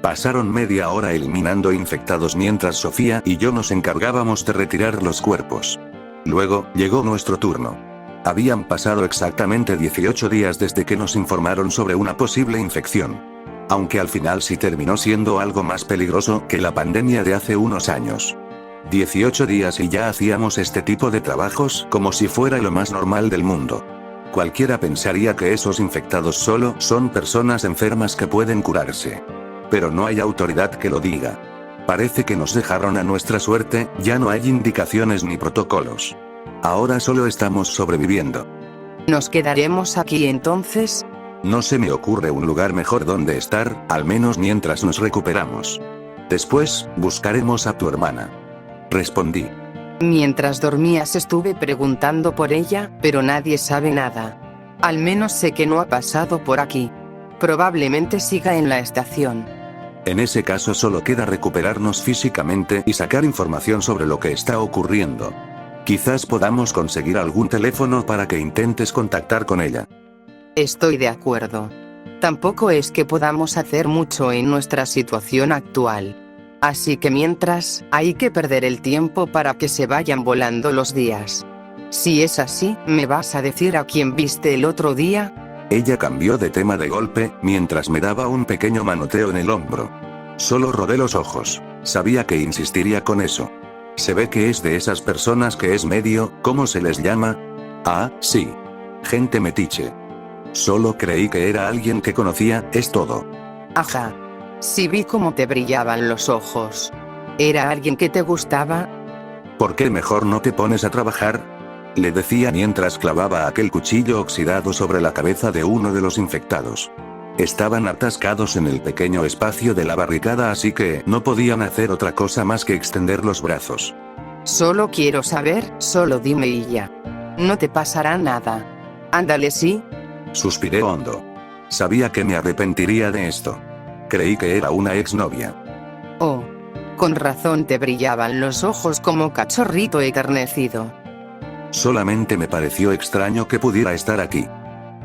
Pasaron media hora eliminando infectados mientras Sofía y yo nos encargábamos de retirar los cuerpos. Luego, llegó nuestro turno. Habían pasado exactamente 18 días desde que nos informaron sobre una posible infección. Aunque al final sí terminó siendo algo más peligroso que la pandemia de hace unos años. 18 días y ya hacíamos este tipo de trabajos como si fuera lo más normal del mundo. Cualquiera pensaría que esos infectados solo son personas enfermas que pueden curarse. Pero no hay autoridad que lo diga. Parece que nos dejaron a nuestra suerte, ya no hay indicaciones ni protocolos. Ahora solo estamos sobreviviendo. ¿Nos quedaremos aquí entonces? No se me ocurre un lugar mejor donde estar, al menos mientras nos recuperamos. Después, buscaremos a tu hermana. Respondí. Mientras dormías estuve preguntando por ella, pero nadie sabe nada. Al menos sé que no ha pasado por aquí. Probablemente siga en la estación. En ese caso solo queda recuperarnos físicamente y sacar información sobre lo que está ocurriendo. Quizás podamos conseguir algún teléfono para que intentes contactar con ella. Estoy de acuerdo. Tampoco es que podamos hacer mucho en nuestra situación actual. Así que mientras, hay que perder el tiempo para que se vayan volando los días. Si es así, ¿me vas a decir a quién viste el otro día? Ella cambió de tema de golpe, mientras me daba un pequeño manoteo en el hombro. Solo rodé los ojos. Sabía que insistiría con eso. Se ve que es de esas personas que es medio, ¿cómo se les llama? Ah, sí. Gente metiche. Solo creí que era alguien que conocía, es todo. Ajá. Sí vi cómo te brillaban los ojos. ¿Era alguien que te gustaba? ¿Por qué mejor no te pones a trabajar? Le decía mientras clavaba aquel cuchillo oxidado sobre la cabeza de uno de los infectados. Estaban atascados en el pequeño espacio de la barricada, así que no podían hacer otra cosa más que extender los brazos. Solo quiero saber, solo dime y ya. No te pasará nada. Ándale, sí. Suspiré hondo. Sabía que me arrepentiría de esto. Creí que era una exnovia. Oh. Con razón te brillaban los ojos como cachorrito eternecido. Solamente me pareció extraño que pudiera estar aquí.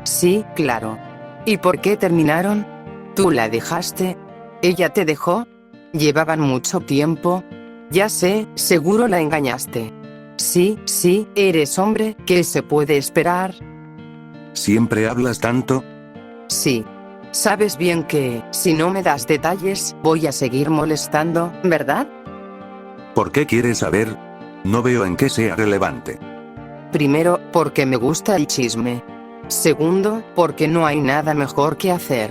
Sí, claro. ¿Y por qué terminaron? ¿Tú la dejaste? ¿Ella te dejó? ¿Llevaban mucho tiempo? Ya sé, seguro la engañaste. Sí, eres hombre, ¿qué se puede esperar? ¿Siempre hablas tanto? Sí. Sabes bien que, si no me das detalles, voy a seguir molestando, ¿verdad? ¿Por qué quieres saber? No veo en qué sea relevante. Primero, porque me gusta el chisme. Segundo, porque no hay nada mejor que hacer.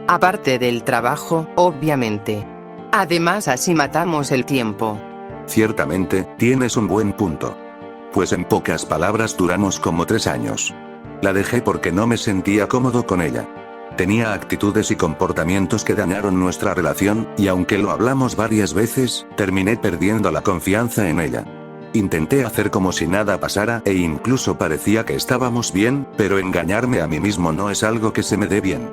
Aparte del trabajo, obviamente. Además, así matamos el tiempo. Ciertamente, tienes un buen punto. Pues en pocas palabras duramos como 3 años. La dejé porque no me sentía cómodo con ella. Tenía actitudes y comportamientos que dañaron nuestra relación, y aunque lo hablamos varias veces, terminé perdiendo la confianza en ella. Intenté hacer como si nada pasara e incluso parecía que estábamos bien, pero engañarme a mí mismo no es algo que se me dé bien.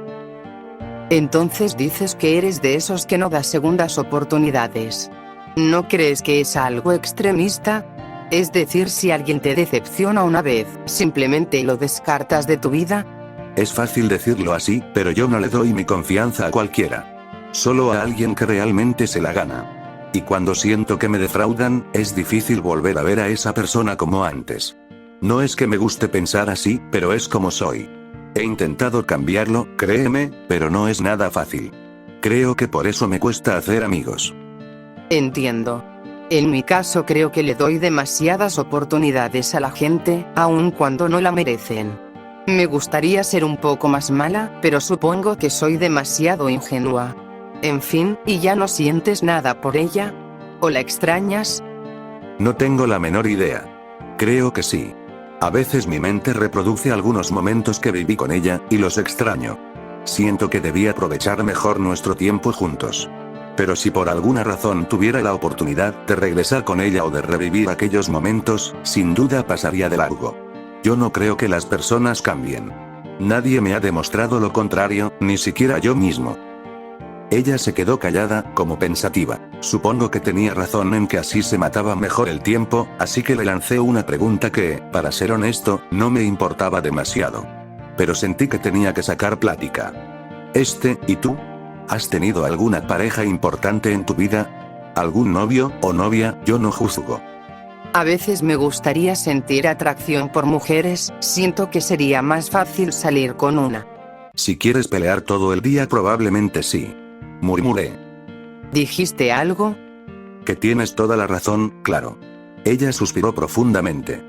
Entonces dices que eres de esos que no da segundas oportunidades. ¿No crees que es algo extremista? Es decir, si alguien te decepciona una vez, ¿simplemente lo descartas de tu vida? Es fácil decirlo así, pero yo no le doy mi confianza a cualquiera. Solo a alguien que realmente se la gana. Y cuando siento que me defraudan, es difícil volver a ver a esa persona como antes. No es que me guste pensar así, pero es como soy. He intentado cambiarlo, créeme, pero no es nada fácil. Creo que por eso me cuesta hacer amigos. Entiendo. En mi caso creo que le doy demasiadas oportunidades a la gente, aun cuando no la merecen. Me gustaría ser un poco más mala, pero supongo que soy demasiado ingenua. En fin, ¿y ya no sientes nada por ella? ¿O la extrañas? No tengo la menor idea. Creo que sí. A veces mi mente reproduce algunos momentos que viví con ella, y los extraño. Siento que debí aprovechar mejor nuestro tiempo juntos. Pero si por alguna razón tuviera la oportunidad de regresar con ella o de revivir aquellos momentos, sin duda pasaría de largo. Yo no creo que las personas cambien. Nadie me ha demostrado lo contrario, ni siquiera yo mismo. Ella se quedó callada, como pensativa. Supongo que tenía razón en que así se mataba mejor el tiempo, así que le lancé una pregunta que, para ser honesto, no me importaba demasiado. Pero sentí que tenía que sacar plática. ¿Y tú? ¿Has tenido alguna pareja importante en tu vida? ¿Algún novio o novia? Yo no juzgo. A veces me gustaría sentir atracción por mujeres, siento que sería más fácil salir con una. Si quieres pelear todo el día probablemente sí. Murmuré. ¿Dijiste algo? Que tienes toda la razón, claro. Ella suspiró profundamente.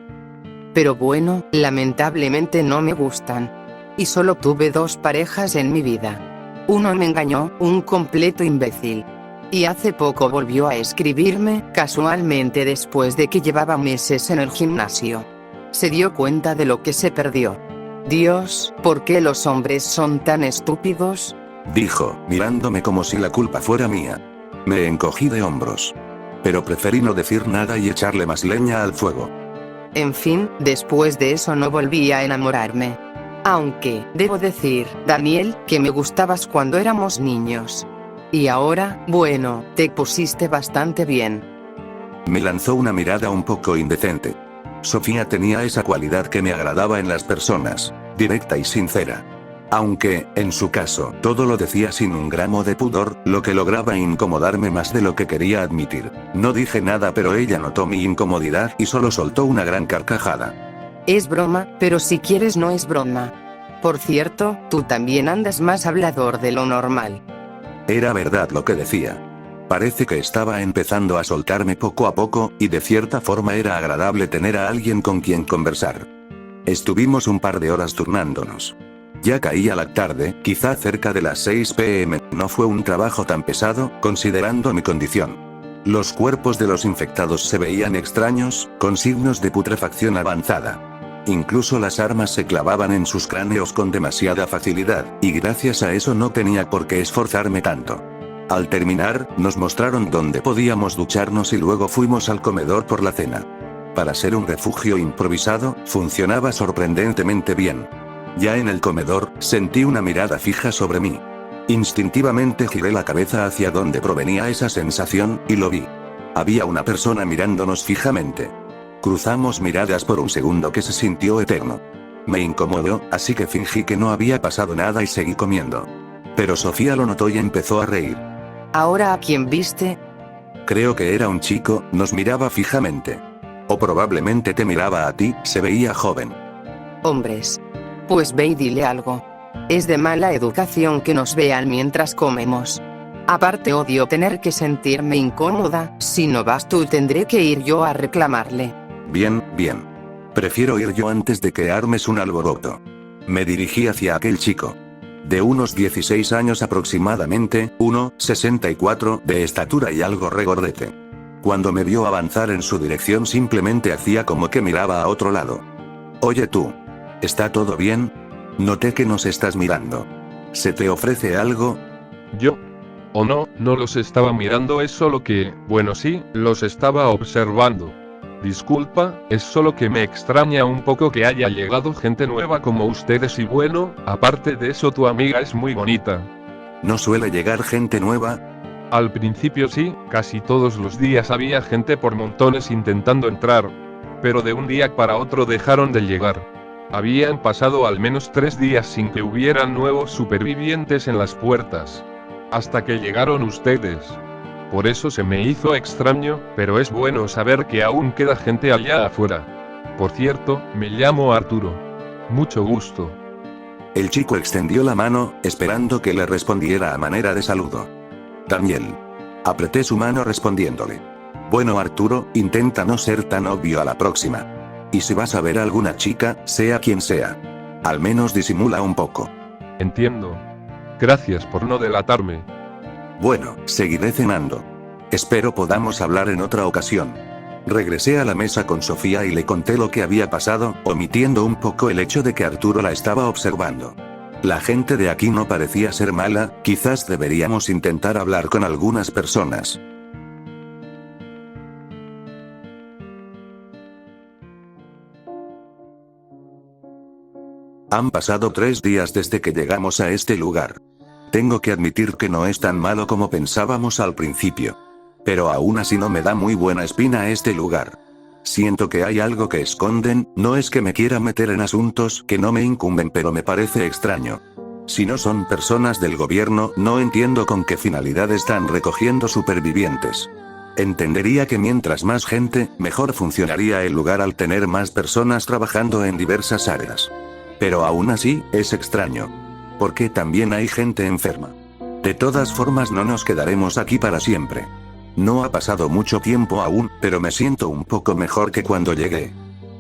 Pero bueno, lamentablemente no me gustan. Y solo tuve 2 parejas en mi vida. Uno me engañó, un completo imbécil. Y hace poco volvió a escribirme, casualmente después de que llevaba meses en el gimnasio. Se dio cuenta de lo que se perdió. Dios, ¿por qué los hombres son tan estúpidos? Dijo, mirándome como si la culpa fuera mía. Me encogí de hombros. Pero preferí no decir nada y echarle más leña al fuego. En fin, después de eso no volví a enamorarme. Aunque, debo decir, Daniel, que me gustabas cuando éramos niños. Y ahora, bueno, te pusiste bastante bien. Me lanzó una mirada un poco indecente. Sofía tenía esa cualidad que me agradaba en las personas, directa y sincera. Aunque, en su caso, todo lo decía sin un gramo de pudor, lo que lograba incomodarme más de lo que quería admitir. No dije nada, pero ella notó mi incomodidad y solo soltó una gran carcajada. Es broma, pero si quieres no es broma. Por cierto, tú también andas más hablador de lo normal. Era verdad lo que decía. Parece que estaba empezando a soltarme poco a poco, y de cierta forma era agradable tener a alguien con quien conversar. Estuvimos un par de horas turnándonos. Ya caía la tarde, quizá cerca de las 6 p.m. No fue un trabajo tan pesado, considerando mi condición. Los cuerpos de los infectados se veían extraños, con signos de putrefacción avanzada. Incluso las armas se clavaban en sus cráneos con demasiada facilidad, y gracias a eso no tenía por qué esforzarme tanto. Al terminar, nos mostraron dónde podíamos ducharnos y luego fuimos al comedor por la cena. Para ser un refugio improvisado, funcionaba sorprendentemente bien. Ya en el comedor, sentí una mirada fija sobre mí. Instintivamente giré la cabeza hacia donde provenía esa sensación, y lo vi. Había una persona mirándonos fijamente. Cruzamos miradas por un segundo que se sintió eterno. Me incomodó, así que fingí que no había pasado nada y seguí comiendo. Pero Sofía lo notó y empezó a reír. ¿Ahora a quién viste? Creo que era un chico, nos miraba fijamente. O probablemente te miraba a ti, se veía joven. Hombres. Pues ve y dile algo. Es de mala educación que nos vean mientras comemos. Aparte odio tener que sentirme incómoda, si no vas tú tendré que ir yo a reclamarle. Bien, bien. Prefiero ir yo antes de que armes un alboroto. Me dirigí hacia aquel chico. De unos 16 años aproximadamente, 1,64 de estatura y algo regordete. Cuando me vio avanzar en su dirección simplemente hacía como que miraba a otro lado. Oye tú. ¿Está todo bien? Noté que nos estás mirando. ¿Se te ofrece algo? ¿Yo? ¿O no los estaba mirando, es solo que, bueno sí, los estaba observando. Disculpa, es solo que me extraña un poco que haya llegado gente nueva como ustedes y bueno, aparte de eso tu amiga es muy bonita. ¿No suele llegar gente nueva? Al principio sí, casi todos los días había gente por montones intentando entrar. Pero de un día para otro dejaron de llegar. Habían pasado al menos 3 días sin que hubieran nuevos supervivientes en las puertas. Hasta que llegaron ustedes. Por eso se me hizo extraño, pero es bueno saber que aún queda gente allá afuera. Por cierto, me llamo Arturo. Mucho gusto. El chico extendió la mano, esperando que le respondiera a manera de saludo. Daniel. Apreté su mano respondiéndole. Bueno Arturo, intenta no ser tan obvio a la próxima. Y si vas a ver a alguna chica, sea quien sea. Al menos disimula un poco. Entiendo. Gracias por no delatarme. Bueno, seguiré cenando. Espero podamos hablar en otra ocasión. Regresé a la mesa con Sofía y le conté lo que había pasado, omitiendo un poco el hecho de que Arturo la estaba observando. La gente de aquí no parecía ser mala, quizás deberíamos intentar hablar con algunas personas. Han pasado 3 días desde que llegamos a este lugar. Tengo que admitir que no es tan malo como pensábamos al principio. Pero aún así no me da muy buena espina este lugar. Siento que hay algo que esconden, no es que me quiera meter en asuntos que no me incumben, pero me parece extraño. Si no son personas del gobierno, no entiendo con qué finalidad están recogiendo supervivientes. Entendería que mientras más gente, mejor funcionaría el lugar al tener más personas trabajando en diversas áreas. Pero aún así, es extraño. Porque también hay gente enferma. De todas formas no nos quedaremos aquí para siempre. No ha pasado mucho tiempo aún, pero me siento un poco mejor que cuando llegué.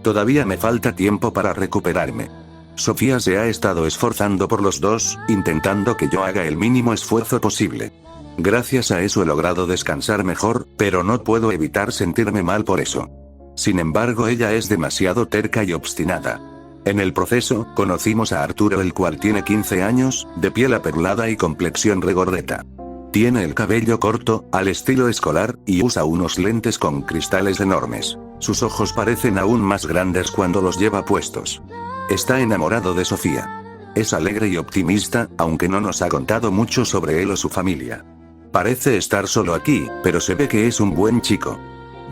Todavía me falta tiempo para recuperarme. Sofía se ha estado esforzando por los dos, intentando que yo haga el mínimo esfuerzo posible. Gracias a eso he logrado descansar mejor, pero no puedo evitar sentirme mal por eso. Sin embargo, ella es demasiado terca y obstinada. En el proceso, conocimos a Arturo, el cual tiene 15 años, de piel aperlada y complexión regordeta. Tiene el cabello corto, al estilo escolar, y usa unos lentes con cristales enormes. Sus ojos parecen aún más grandes cuando los lleva puestos. Está enamorado de Sofía. Es alegre y optimista, aunque no nos ha contado mucho sobre él o su familia. Parece estar solo aquí, pero se ve que es un buen chico.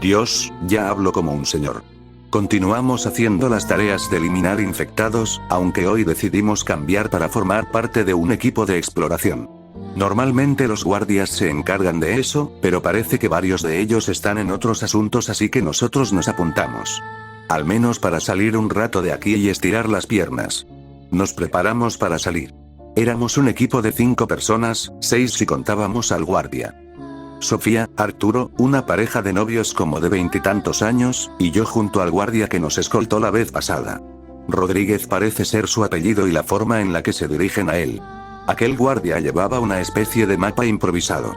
Dios, ya hablo como un señor. Continuamos haciendo las tareas de eliminar infectados, aunque hoy decidimos cambiar para formar parte de un equipo de exploración. Normalmente los guardias se encargan de eso, pero parece que varios de ellos están en otros asuntos, así que nosotros nos apuntamos. Al menos para salir un rato de aquí y estirar las piernas. Nos preparamos para salir. Éramos un equipo de 5 personas, 6 si contábamos al guardia. Sofía, Arturo, una pareja de novios como de 20 y tantos años, y yo junto al guardia que nos escoltó la vez pasada. Rodríguez parece ser su apellido y la forma en la que se dirigen a él. Aquel guardia llevaba una especie de mapa improvisado.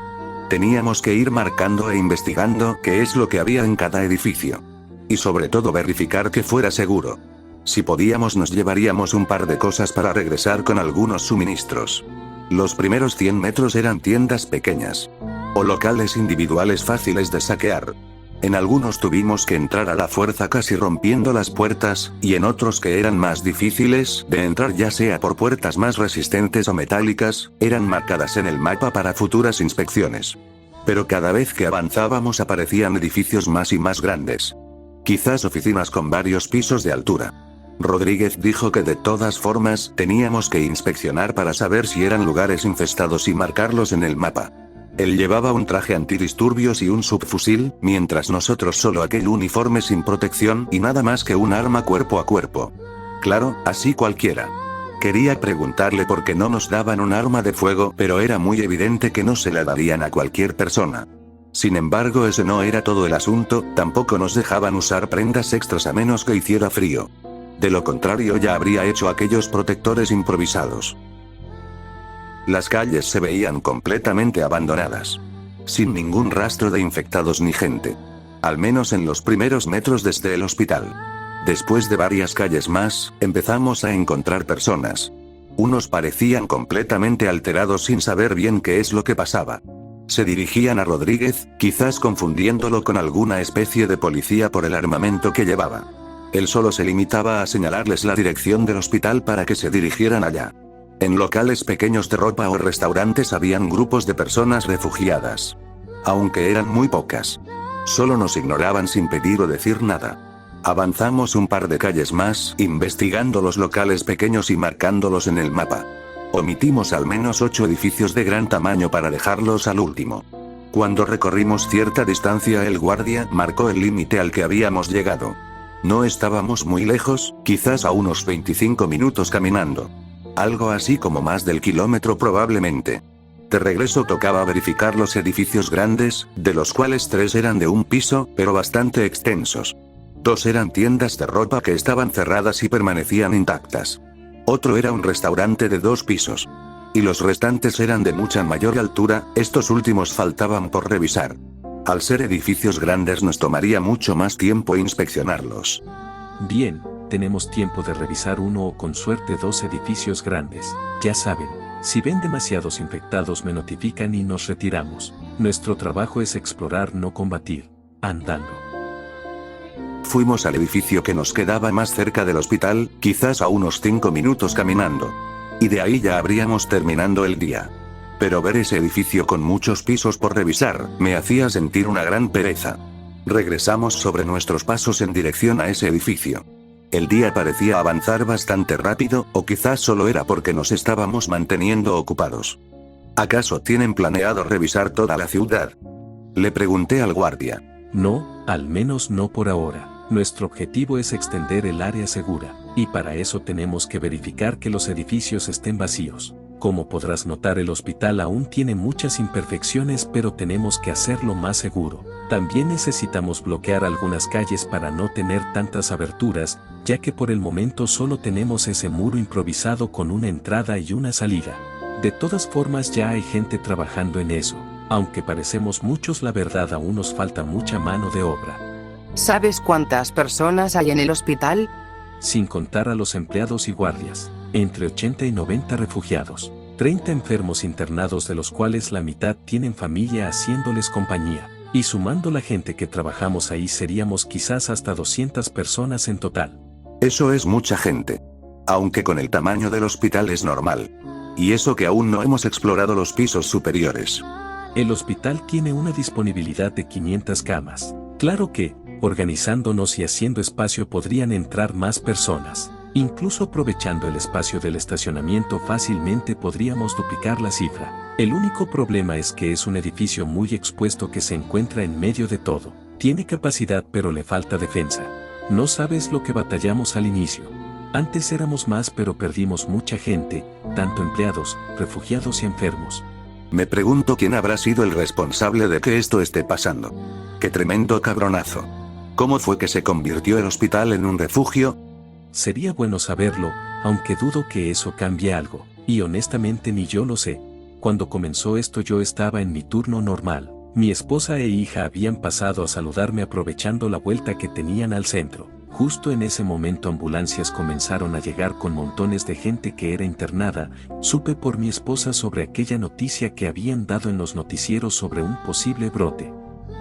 Teníamos que ir marcando e investigando qué es lo que había en cada edificio. Y sobre todo verificar que fuera seguro. Si podíamos nos llevaríamos un par de cosas para regresar con algunos suministros. Los primeros 100 metros eran tiendas pequeñas o locales individuales fáciles de saquear. En algunos tuvimos que entrar a la fuerza casi rompiendo las puertas, y en otros que eran más difíciles de entrar ya sea por puertas más resistentes o metálicas, eran marcadas en el mapa para futuras inspecciones. Pero cada vez que avanzábamos aparecían edificios más y más grandes. Quizás oficinas con varios pisos de altura. Rodríguez dijo que de todas formas teníamos que inspeccionar para saber si eran lugares infestados y marcarlos en el mapa. Él llevaba un traje antidisturbios y un subfusil, mientras nosotros solo aquel uniforme sin protección y nada más que un arma cuerpo a cuerpo. Claro, así cualquiera. Quería preguntarle por qué no nos daban un arma de fuego, pero era muy evidente que no se la darían a cualquier persona. Sin embargo, ese no era todo el asunto, tampoco nos dejaban usar prendas extras a menos que hiciera frío. De lo contrario ya habría hecho aquellos protectores improvisados. Las calles se veían completamente abandonadas. Sin ningún rastro de infectados ni gente. Al menos en los primeros metros desde el hospital. Después de varias calles más, empezamos a encontrar personas. Unos parecían completamente alterados sin saber bien qué es lo que pasaba. Se dirigían a Rodríguez, quizás confundiéndolo con alguna especie de policía por el armamento que llevaba. Él solo se limitaba a señalarles la dirección del hospital para que se dirigieran allá. En locales pequeños de ropa o restaurantes habían grupos de personas refugiadas. Aunque eran muy pocas. Solo nos ignoraban sin pedir o decir nada. Avanzamos un par de calles más, investigando los locales pequeños y marcándolos en el mapa. Omitimos al menos 8 edificios de gran tamaño para dejarlos al último. Cuando recorrimos cierta distancia el guardia marcó el límite al que habíamos llegado. No estábamos muy lejos, quizás a unos 25 minutos caminando. Algo así como más del kilómetro probablemente. De regreso tocaba verificar los edificios grandes, de los cuales 3 eran de un piso, pero bastante extensos. 2 eran tiendas de ropa que estaban cerradas y permanecían intactas. Otro era un restaurante de 2 pisos. Y los restantes eran de mucha mayor altura, estos últimos faltaban por revisar. Al ser edificios grandes nos tomaría mucho más tiempo inspeccionarlos. Bien, tenemos tiempo de revisar 1 o con suerte 2 edificios grandes. Ya saben, si ven demasiados infectados me notifican y nos retiramos. Nuestro trabajo es explorar, no combatir. Andando. Fuimos al edificio que nos quedaba más cerca del hospital, quizás a unos 5 minutos caminando. Y de ahí ya habríamos terminando el día. Pero ver ese edificio con muchos pisos por revisar, me hacía sentir una gran pereza. Regresamos sobre nuestros pasos en dirección a ese edificio. El día parecía avanzar bastante rápido, o quizás solo era porque nos estábamos manteniendo ocupados. ¿Acaso tienen planeado revisar toda la ciudad? Le pregunté al guardia. No, al menos no por ahora. Nuestro objetivo es extender el área segura, y para eso tenemos que verificar que los edificios estén vacíos. Como podrás notar, el hospital aún tiene muchas imperfecciones, pero tenemos que hacerlo más seguro. También necesitamos bloquear algunas calles para no tener tantas aberturas, ya que por el momento solo tenemos ese muro improvisado con una entrada y una salida. De todas formas ya hay gente trabajando en eso. Aunque parecemos muchos, la verdad aún nos falta mucha mano de obra. ¿Sabes cuántas personas hay en el hospital? Sin contar a los empleados y guardias, entre 80 y 90 refugiados, 30 enfermos internados de los cuales la mitad tienen familia haciéndoles compañía, y sumando la gente que trabajamos ahí seríamos quizás hasta 200 personas en total. Eso es mucha gente. Aunque con el tamaño del hospital es normal. Y eso que aún no hemos explorado los pisos superiores. El hospital tiene una disponibilidad de 500 camas. Claro que, organizándonos y haciendo espacio podrían entrar más personas. Incluso aprovechando el espacio del estacionamiento fácilmente podríamos duplicar la cifra. El único problema es que es un edificio muy expuesto que se encuentra en medio de todo. Tiene capacidad pero le falta defensa. No sabes lo que batallamos al inicio. Antes éramos más pero perdimos mucha gente, tanto empleados, refugiados y enfermos. Me pregunto quién habrá sido el responsable de que esto esté pasando. ¡Qué tremendo cabronazo! ¿Cómo fue que se convirtió el hospital en un refugio? Sería bueno saberlo, aunque dudo que eso cambie algo, y honestamente ni yo lo sé. Cuando comenzó esto yo estaba en mi turno normal. Mi esposa e hija habían pasado a saludarme aprovechando la vuelta que tenían al centro. Justo en ese momento ambulancias comenzaron a llegar con montones de gente que era internada. Supe por mi esposa sobre aquella noticia que habían dado en los noticieros sobre un posible brote.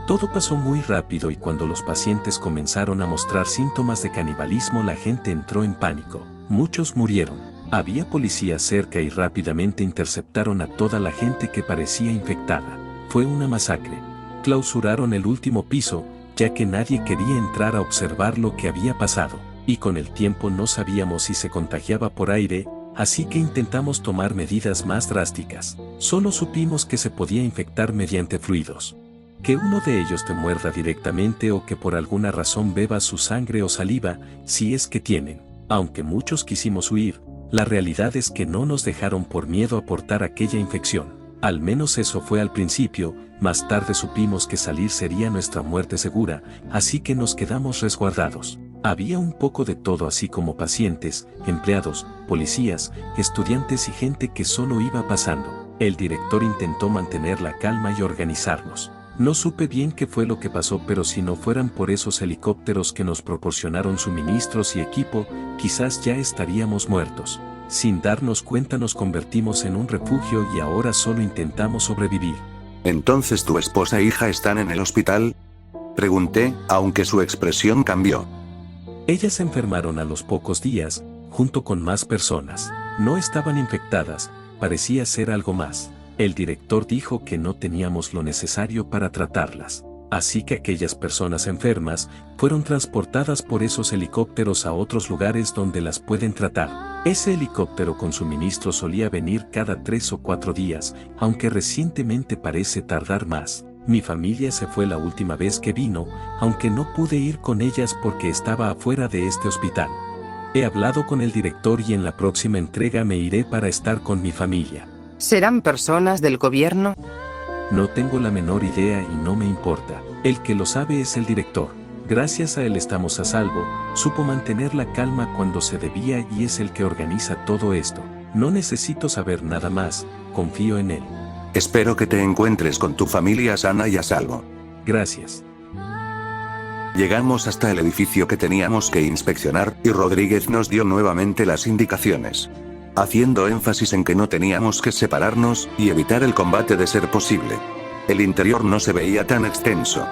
Todo pasó muy rápido y cuando los pacientes comenzaron a mostrar síntomas de canibalismo la gente entró en pánico. Muchos murieron. Había policías cerca y rápidamente interceptaron a toda la gente que parecía infectada. Fue una masacre. Clausuraron el último piso, ya que nadie quería entrar a observar lo que había pasado, y con el tiempo no sabíamos si se contagiaba por aire, así que intentamos tomar medidas más drásticas. Solo supimos que se podía infectar mediante fluidos. Que uno de ellos te muerda directamente o que por alguna razón beba su sangre o saliva, si es que tienen. Aunque muchos quisimos huir, la realidad es que no nos dejaron por miedo a portar aquella infección. Al menos eso fue al principio. Más tarde supimos que salir sería nuestra muerte segura, así que nos quedamos resguardados. Había un poco de todo, así como pacientes, empleados, policías, estudiantes y gente que solo iba pasando. El director intentó mantener la calma y organizarnos. No supe bien qué fue lo que pasó, pero si no fueran por esos helicópteros que nos proporcionaron suministros y equipo, quizás ya estaríamos muertos. Sin darnos cuenta nos convertimos en un refugio y ahora solo intentamos sobrevivir. ¿Entonces tu esposa e hija están en el hospital? Pregunté, aunque su expresión cambió. Ellas se enfermaron a los pocos días, junto con más personas. No estaban infectadas, parecía ser algo más. El director dijo que no teníamos lo necesario para tratarlas. Así que aquellas personas enfermas fueron transportadas por esos helicópteros a otros lugares donde las pueden tratar. Ese helicóptero con suministro solía venir cada 3 o 4 días, aunque recientemente parece tardar más. Mi familia se fue la última vez que vino, aunque no pude ir con ellas porque estaba afuera de este hospital. He hablado con el director y en la próxima entrega me iré para estar con mi familia. ¿Serán personas del gobierno? No tengo la menor idea y no me importa. El que lo sabe es el director. Gracias a él estamos a salvo. Supo mantener la calma cuando se debía y es el que organiza todo esto. No necesito saber nada más, confío en él. Espero que te encuentres con tu familia sana y a salvo. Gracias. Llegamos hasta el edificio que teníamos que inspeccionar y Rodríguez nos dio nuevamente las indicaciones, haciendo énfasis en que no teníamos que separarnos y evitar el combate de ser posible. El interior no se veía tan extenso.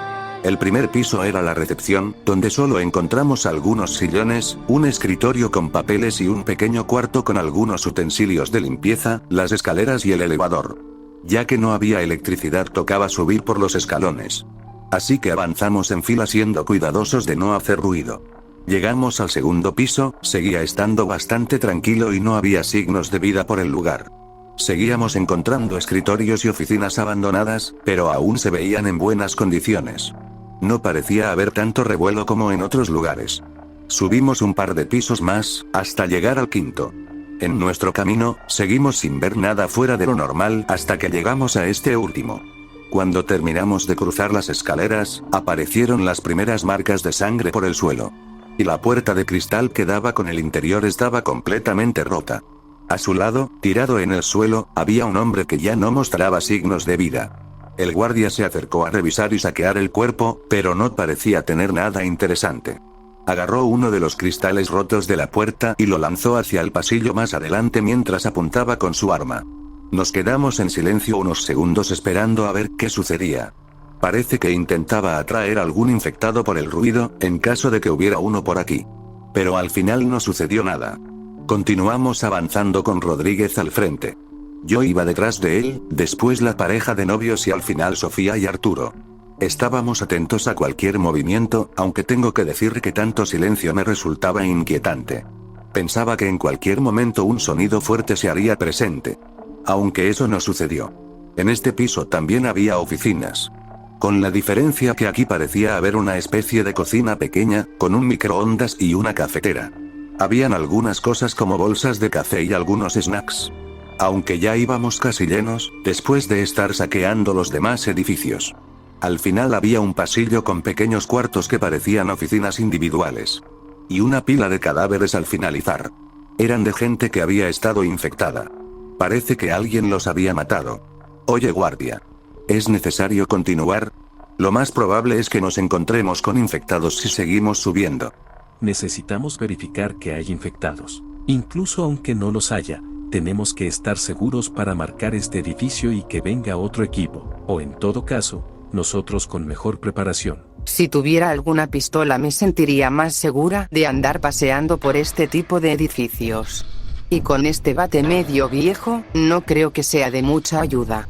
El primer piso era la recepción, donde solo encontramos algunos sillones, un escritorio con papeles y un pequeño cuarto con algunos utensilios de limpieza, las escaleras y el elevador. Ya que no había electricidad tocaba subir por los escalones. Así que avanzamos en fila siendo cuidadosos de no hacer ruido. Llegamos al segundo piso, seguía estando bastante tranquilo y no había signos de vida por el lugar. Seguíamos encontrando escritorios y oficinas abandonadas, pero aún se veían en buenas condiciones. No parecía haber tanto revuelo como en otros lugares. Subimos un par de pisos más, hasta llegar al quinto. En nuestro camino, seguimos sin ver nada fuera de lo normal hasta que llegamos a este último. Cuando terminamos de cruzar las escaleras, aparecieron las primeras marcas de sangre por el suelo. Y la puerta de cristal que daba con el interior estaba completamente rota. A su lado, tirado en el suelo, había un hombre que ya no mostraba signos de vida. El guardia se acercó a revisar y saquear el cuerpo, pero no parecía tener nada interesante. Agarró uno de los cristales rotos de la puerta y lo lanzó hacia el pasillo más adelante mientras apuntaba con su arma. Nos quedamos en silencio unos segundos esperando a ver qué sucedía. Parece que intentaba atraer a algún infectado por el ruido, en caso de que hubiera uno por aquí. Pero al final no sucedió nada. Continuamos avanzando con Rodríguez al frente. Yo iba detrás de él, después la pareja de novios y al final Sofía y Arturo. Estábamos atentos a cualquier movimiento, aunque tengo que decir que tanto silencio me resultaba inquietante. Pensaba que en cualquier momento un sonido fuerte se haría presente. Aunque eso no sucedió. En este piso también había oficinas. Con la diferencia que aquí parecía haber una especie de cocina pequeña, con un microondas y una cafetera. Habían algunas cosas como bolsas de café y algunos snacks. Aunque ya íbamos casi llenos, después de estar saqueando los demás edificios. Al final había un pasillo con pequeños cuartos que parecían oficinas individuales. Y una pila de cadáveres al finalizar. Eran de gente que había estado infectada. Parece que alguien los había matado. Oye guardia. ¿Es necesario continuar? Lo más probable es que nos encontremos con infectados si seguimos subiendo. necesitamos verificar que hay infectados. Incluso aunque no los haya, tenemos que estar seguros para marcar este edificio y que venga otro equipo, o en todo caso, nosotros con mejor preparación. Si tuviera alguna pistola me sentiría más segura de andar paseando por este tipo de edificios. Y con este bate medio viejo, no creo que sea de mucha ayuda.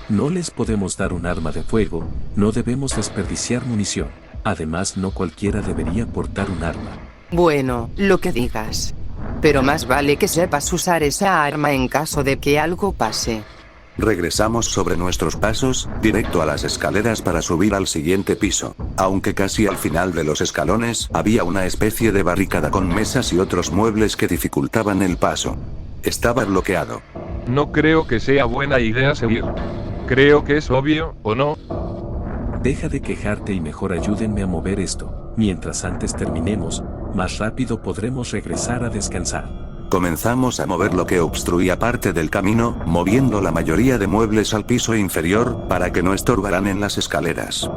No les podemos dar un arma de fuego, no debemos desperdiciar munición. Además, no cualquiera debería portar un arma. Bueno, lo que digas. Pero más vale que sepas usar esa arma en caso de que algo pase. Regresamos sobre nuestros pasos, directo a las escaleras para subir al siguiente piso. Aunque casi al final de los escalones había una especie de barricada con mesas y otros muebles que dificultaban el paso. Estaba bloqueado. No creo que sea buena idea seguir. Creo que es obvio, ¿o no? Deja de quejarte y mejor ayúdenme a mover esto. Mientras antes terminemos, más rápido podremos regresar a descansar. Comenzamos a mover lo que obstruía parte del camino, moviendo la mayoría de muebles al piso inferior, para que no estorbaran en las escaleras.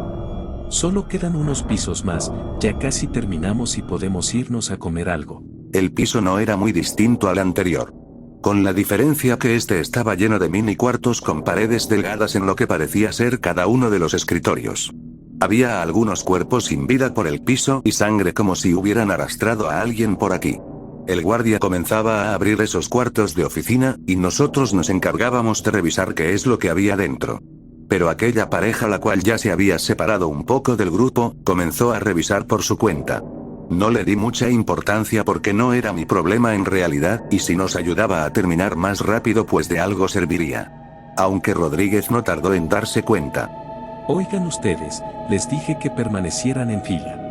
Solo quedan unos pisos más, ya casi terminamos y podemos irnos a comer algo. El piso no era muy distinto al anterior. Con la diferencia que este estaba lleno de mini cuartos con paredes delgadas en lo que parecía ser cada uno de los escritorios. Había algunos cuerpos sin vida por el piso y sangre como si hubieran arrastrado a alguien por aquí. El guardia comenzaba a abrir esos cuartos de oficina, y nosotros nos encargábamos de revisar qué es lo que había dentro. Pero aquella pareja, la cual ya se había separado un poco del grupo, comenzó a revisar por su cuenta. No le di mucha importancia porque no era mi problema en realidad, y si nos ayudaba a terminar más rápido pues de algo serviría. Aunque Rodríguez no tardó en darse cuenta. Oigan ustedes, les dije que permanecieran en fila.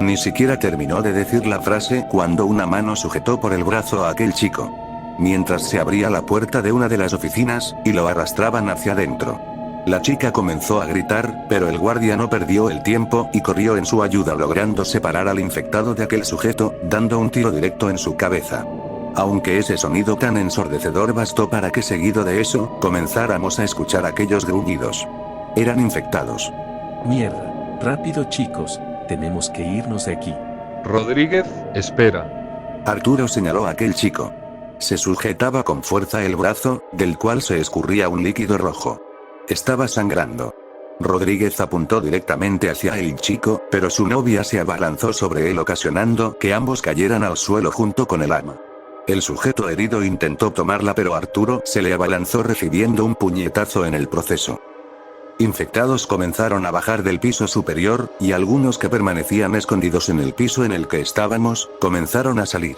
Ni siquiera terminó de decir la frase cuando una mano sujetó por el brazo a aquel chico. Mientras se abría la puerta de una de las oficinas, y lo arrastraban hacia adentro. La chica comenzó a gritar, pero el guardia no perdió el tiempo y corrió en su ayuda logrando separar al infectado de aquel sujeto, dando un tiro directo en su cabeza. Aunque ese sonido tan ensordecedor bastó para que seguido de eso, comenzáramos a escuchar aquellos gruñidos. Eran infectados. Mierda, rápido chicos. Tenemos que irnos de aquí. Rodríguez, espera. Arturo señaló a aquel chico. Se sujetaba con fuerza el brazo, del cual se escurría un líquido rojo. Estaba sangrando. Rodríguez apuntó directamente hacia el chico, pero su novia se abalanzó sobre él ocasionando que ambos cayeran al suelo junto con el arma. El sujeto herido intentó tomarla pero Arturo se le abalanzó recibiendo un puñetazo en el proceso. Infectados comenzaron a bajar del piso superior, y algunos que permanecían escondidos en el piso en el que estábamos, comenzaron a salir.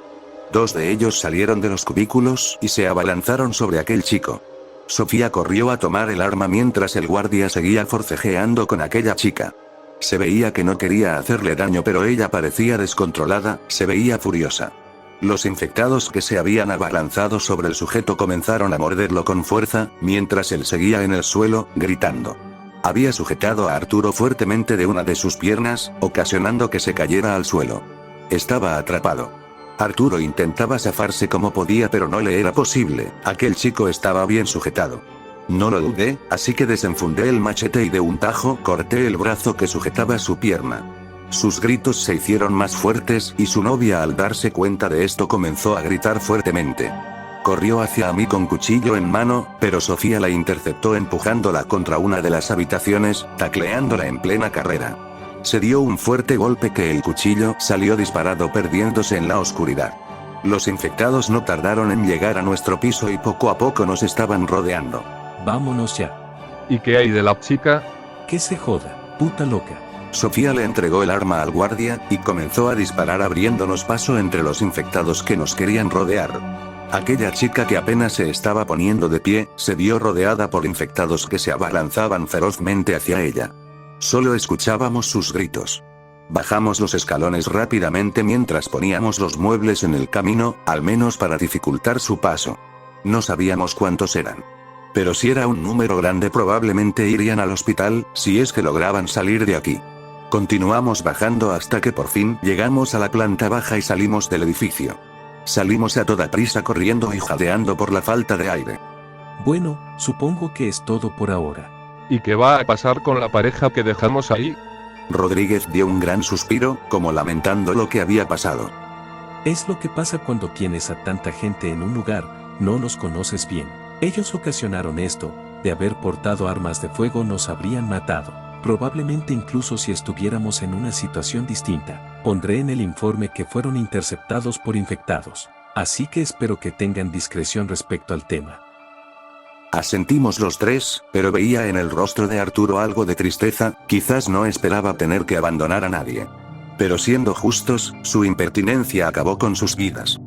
2 de ellos salieron de los cubículos y se abalanzaron sobre aquel chico. Sofía corrió a tomar el arma mientras el guardia seguía forcejeando con aquella chica. Se veía que no quería hacerle daño pero ella parecía descontrolada, se veía furiosa. Los infectados que se habían abalanzado sobre el sujeto comenzaron a morderlo con fuerza, mientras él seguía en el suelo, gritando. Había sujetado a Arturo fuertemente de una de sus piernas, ocasionando que se cayera al suelo. Estaba atrapado. Arturo intentaba zafarse como podía pero no le era posible, aquel chico estaba bien sujetado. No lo dudé, así que desenfundé el machete y de un tajo corté el brazo que sujetaba su pierna. Sus gritos se hicieron más fuertes y su novia al darse cuenta de esto comenzó a gritar fuertemente. Corrió hacia mí con cuchillo en mano, pero Sofía la interceptó empujándola contra una de las habitaciones, tacleándola en plena carrera. Se dio un fuerte golpe que el cuchillo salió disparado perdiéndose en la oscuridad. Los infectados no tardaron en llegar a nuestro piso y poco a poco nos estaban rodeando. Vámonos ya. ¿Y qué hay de la chica? Que se joda, puta loca. Sofía le entregó el arma al guardia, y comenzó a disparar abriéndonos paso entre los infectados que nos querían rodear. Aquella chica que apenas se estaba poniendo de pie, se vio rodeada por infectados que se abalanzaban ferozmente hacia ella. Solo escuchábamos sus gritos. Bajamos los escalones rápidamente mientras poníamos los muebles en el camino, al menos para dificultar su paso. No sabíamos cuántos eran. Pero si era un número grande probablemente irían al hospital, si es que lograban salir de aquí. Continuamos bajando hasta que por fin llegamos a la planta baja y salimos del edificio. Salimos a toda prisa corriendo y jadeando por la falta de aire. Bueno, supongo que es todo por ahora. ¿Y qué va a pasar con la pareja que dejamos ahí? Rodríguez dio un gran suspiro, como lamentando lo que había pasado. Es lo que pasa cuando tienes a tanta gente en un lugar, no los conoces bien. Ellos ocasionaron esto, de haber portado armas de fuego nos habrían matado. Probablemente incluso si estuviéramos en una situación distinta. Pondré en el informe que fueron interceptados por infectados. Así que espero que tengan discreción respecto al tema. Asentimos los tres, pero veía en el rostro de Arturo algo de tristeza, quizás no esperaba tener que abandonar a nadie. Pero siendo justos, su impertinencia acabó con sus vidas.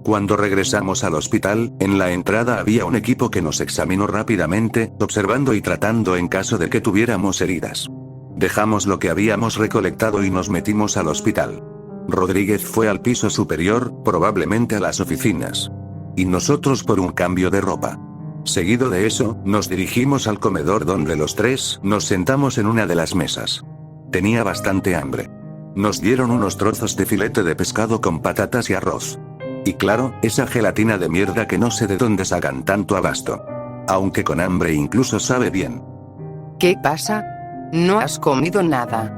Cuando regresamos al hospital, en la entrada había un equipo que nos examinó rápidamente, observando y tratando en caso de que tuviéramos heridas. Dejamos lo que habíamos recolectado y nos metimos al hospital. Rodríguez fue al piso superior, probablemente a las oficinas. Y nosotros por un cambio de ropa. Seguido de eso, nos dirigimos al comedor donde los tres nos sentamos en una de las mesas. Tenía bastante hambre. Nos dieron unos trozos de filete de pescado con patatas y arroz. Y claro, esa gelatina de mierda que no sé de dónde sacan tanto abasto. Aunque con hambre incluso sabe bien. ¿Qué pasa? ¿No has comido nada?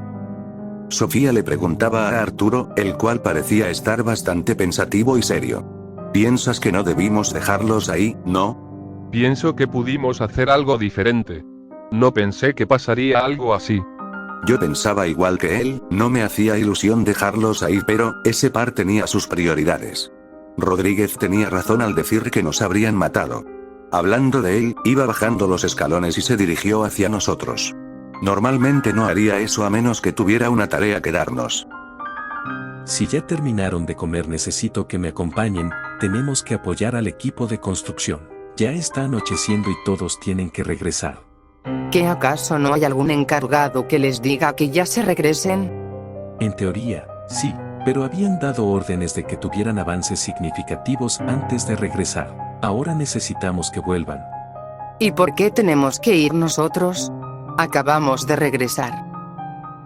Sofía le preguntaba a Arturo, el cual parecía estar bastante pensativo y serio. ¿Piensas que no debimos dejarlos ahí, no? Pienso que pudimos hacer algo diferente. No pensé que pasaría algo así. Yo pensaba igual que él, no me hacía ilusión dejarlos ahí, pero ese par tenía sus prioridades. Rodríguez tenía razón al decir que nos habrían matado. Hablando de él, iba bajando los escalones y se dirigió hacia nosotros. Normalmente no haría eso a menos que tuviera una tarea que darnos. Si ya terminaron de comer necesito que me acompañen, tenemos que apoyar al equipo de construcción. Ya está anocheciendo y todos tienen que regresar. ¿Qué acaso no hay algún encargado que les diga que ya se regresen? En teoría, sí, pero habían dado órdenes de que tuvieran avances significativos antes de regresar. Ahora necesitamos que vuelvan. ¿Y por qué tenemos que ir nosotros? Acabamos de regresar.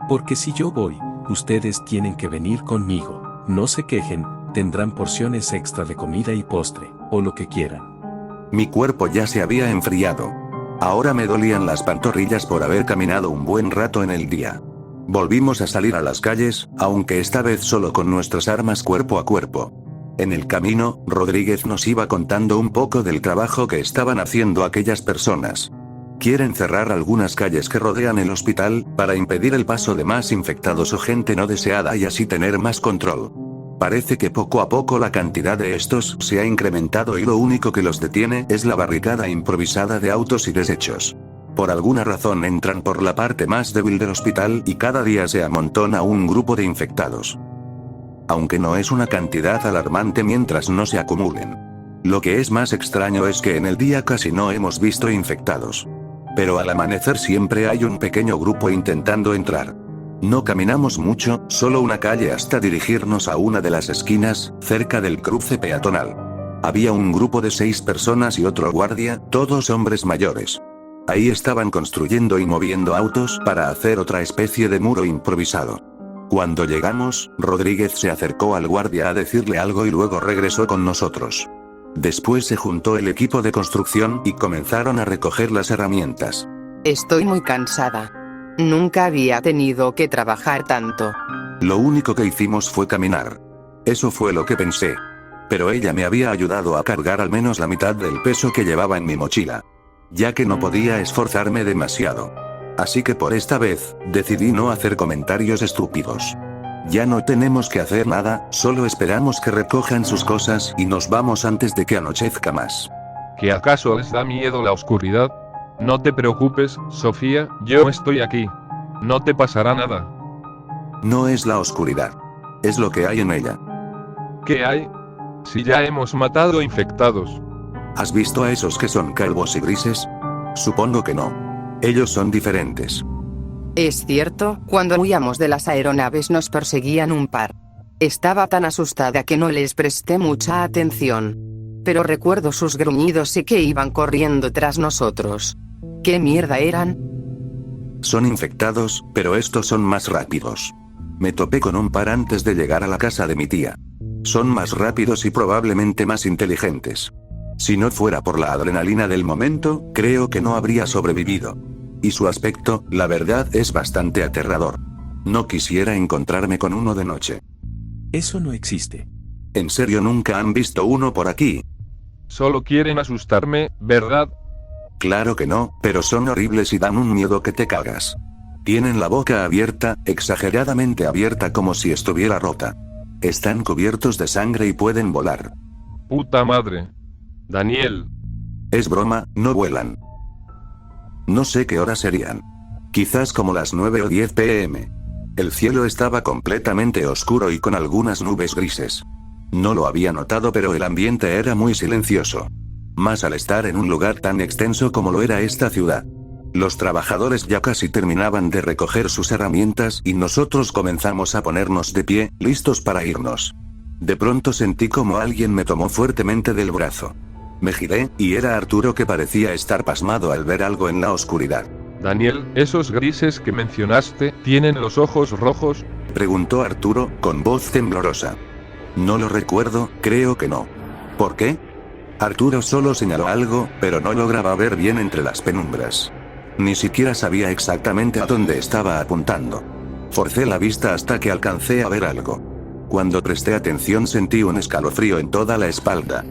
Porque si yo voy, ustedes tienen que venir conmigo. No se quejen, tendrán porciones extra de comida y postre, o lo que quieran. Mi cuerpo ya se había enfriado. Ahora me dolían las pantorrillas por haber caminado un buen rato en el día. Volvimos a salir a las calles, aunque esta vez solo con nuestras armas cuerpo a cuerpo. En el camino, Rodríguez nos iba contando un poco del trabajo que estaban haciendo aquellas personas. Quieren cerrar algunas calles que rodean el hospital, para impedir el paso de más infectados o gente no deseada y así tener más control. Parece que poco a poco la cantidad de estos se ha incrementado y lo único que los detiene es la barricada improvisada de autos y desechos. Por alguna razón entran por la parte más débil del hospital y cada día se amontona un grupo de infectados. Aunque no es una cantidad alarmante mientras no se acumulen. Lo que es más extraño es que en el día casi no hemos visto infectados. Pero al amanecer siempre hay un pequeño grupo intentando entrar. No caminamos mucho, solo una calle hasta dirigirnos a una de las esquinas, cerca del cruce peatonal. Había un grupo de 6 personas y otro guardia, todos hombres mayores. Ahí estaban construyendo y moviendo autos para hacer otra especie de muro improvisado. Cuando llegamos, Rodríguez se acercó al guardia a decirle algo y luego regresó con nosotros. Después se juntó el equipo de construcción y comenzaron a recoger las herramientas. Estoy muy cansada. Nunca había tenido que trabajar tanto. Lo único que hicimos fue caminar. Eso fue lo que pensé. Pero ella me había ayudado a cargar al menos la mitad del peso que llevaba en mi mochila. Ya que no podía esforzarme demasiado. Así que por esta vez, decidí no hacer comentarios estúpidos. Ya no tenemos que hacer nada, solo esperamos que recojan sus cosas y nos vamos antes de que anochezca más. ¿Que acaso les da miedo la oscuridad? No te preocupes, Sofía, yo estoy aquí. No te pasará nada. No es la oscuridad. Es lo que hay en ella. ¿Qué hay? Si ya hemos matado infectados. ¿Has visto a esos que son calvos y grises? Supongo que no. Ellos son diferentes. Es cierto, cuando huíamos de las aeronaves nos perseguían un par. Estaba tan asustada que no les presté mucha atención. Pero recuerdo sus gruñidos y que iban corriendo tras nosotros. ¿Qué mierda eran? Son infectados, pero estos son más rápidos. Me topé con un par antes de llegar a la casa de mi tía. Son más rápidos y probablemente más inteligentes. Si no fuera por la adrenalina del momento, creo que no habría sobrevivido. Y su aspecto, la verdad, es bastante aterrador. No quisiera encontrarme con uno de noche. Eso no existe. ¿En serio nunca han visto uno por aquí? Solo quieren asustarme, ¿verdad? Claro que no, pero son horribles y dan un miedo que te cagas. Tienen la boca abierta, exageradamente abierta como si estuviera rota. Están cubiertos de sangre y pueden volar. Puta madre. Daniel. Es broma, no vuelan. No sé qué hora serían. Quizás como las 9 o 10 p.m. El cielo estaba completamente oscuro y con algunas nubes grises. No lo había notado, pero el ambiente era muy silencioso. Más al estar en un lugar tan extenso como lo era esta ciudad. Los trabajadores ya casi terminaban de recoger sus herramientas y nosotros comenzamos a ponernos de pie, listos para irnos. De pronto sentí como alguien me tomó fuertemente del brazo. Me giré, y era Arturo, que parecía estar pasmado al ver algo en la oscuridad. Daniel, ¿esos grises que mencionaste tienen los ojos rojos? Preguntó Arturo, con voz temblorosa. No lo recuerdo, creo que no. ¿Por qué? Arturo solo señaló algo, pero no lograba ver bien entre las penumbras. Ni siquiera sabía exactamente a dónde estaba apuntando. Forcé la vista hasta que alcancé a ver algo. Cuando presté atención sentí un escalofrío en toda la espalda.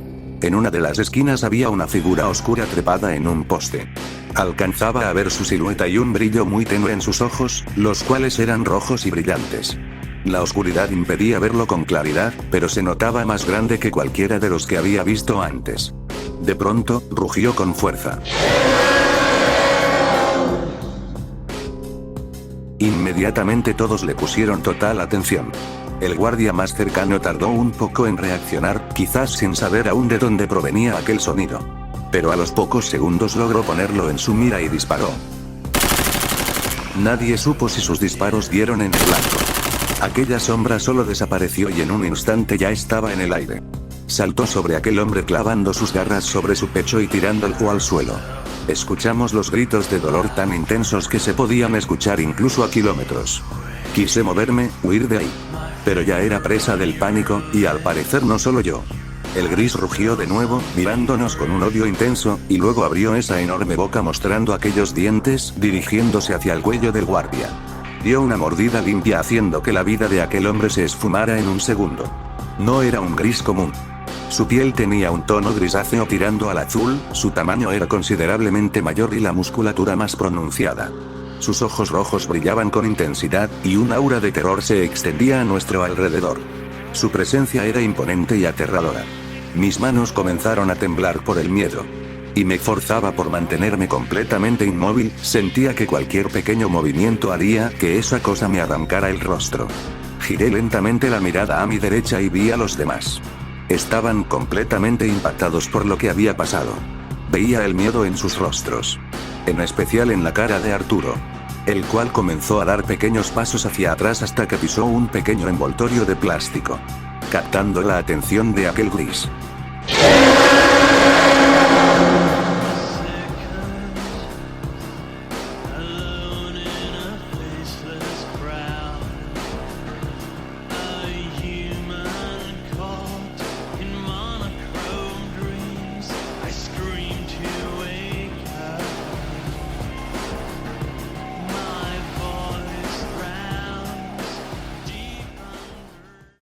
En una de las esquinas había una figura oscura trepada en un poste. Alcanzaba a ver su silueta y un brillo muy tenue en sus ojos, los cuales eran rojos y brillantes. La oscuridad impedía verlo con claridad, pero se notaba más grande que cualquiera de los que había visto antes. De pronto, rugió con fuerza. Inmediatamente todos le pusieron total atención. El guardia más cercano tardó un poco en reaccionar, quizás sin saber aún de dónde provenía aquel sonido. Pero a los pocos segundos logró ponerlo en su mira y disparó. Nadie supo si sus disparos dieron en el blanco. Aquella sombra solo desapareció y en un instante ya estaba en el aire. Saltó sobre aquel hombre clavando sus garras sobre su pecho y tirándolo al suelo. Escuchamos los gritos de dolor tan intensos que se podían escuchar incluso a kilómetros. Quise moverme, huir de ahí. Pero ya era presa del pánico, y al parecer no solo yo. El gris rugió de nuevo, mirándonos con un odio intenso, y luego abrió esa enorme boca mostrando aquellos dientes, dirigiéndose hacia el cuello del guardia. Dio una mordida limpia haciendo que la vida de aquel hombre se esfumara en un segundo. No era un gris común. Su piel tenía un tono grisáceo tirando al azul, su tamaño era considerablemente mayor y la musculatura más pronunciada. Sus ojos rojos brillaban con intensidad, y un aura de terror se extendía a nuestro alrededor. Su presencia era imponente y aterradora. Mis manos comenzaron a temblar por el miedo. Y me forzaba por mantenerme completamente inmóvil, sentía que cualquier pequeño movimiento haría que esa cosa me arrancara el rostro. Giré lentamente la mirada a mi derecha y vi a los demás. Estaban completamente impactados por lo que había pasado. Veía el miedo en sus rostros. En especial en la cara de Arturo. El cual comenzó a dar pequeños pasos hacia atrás hasta que pisó un pequeño envoltorio de plástico. Captando la atención de aquel gris.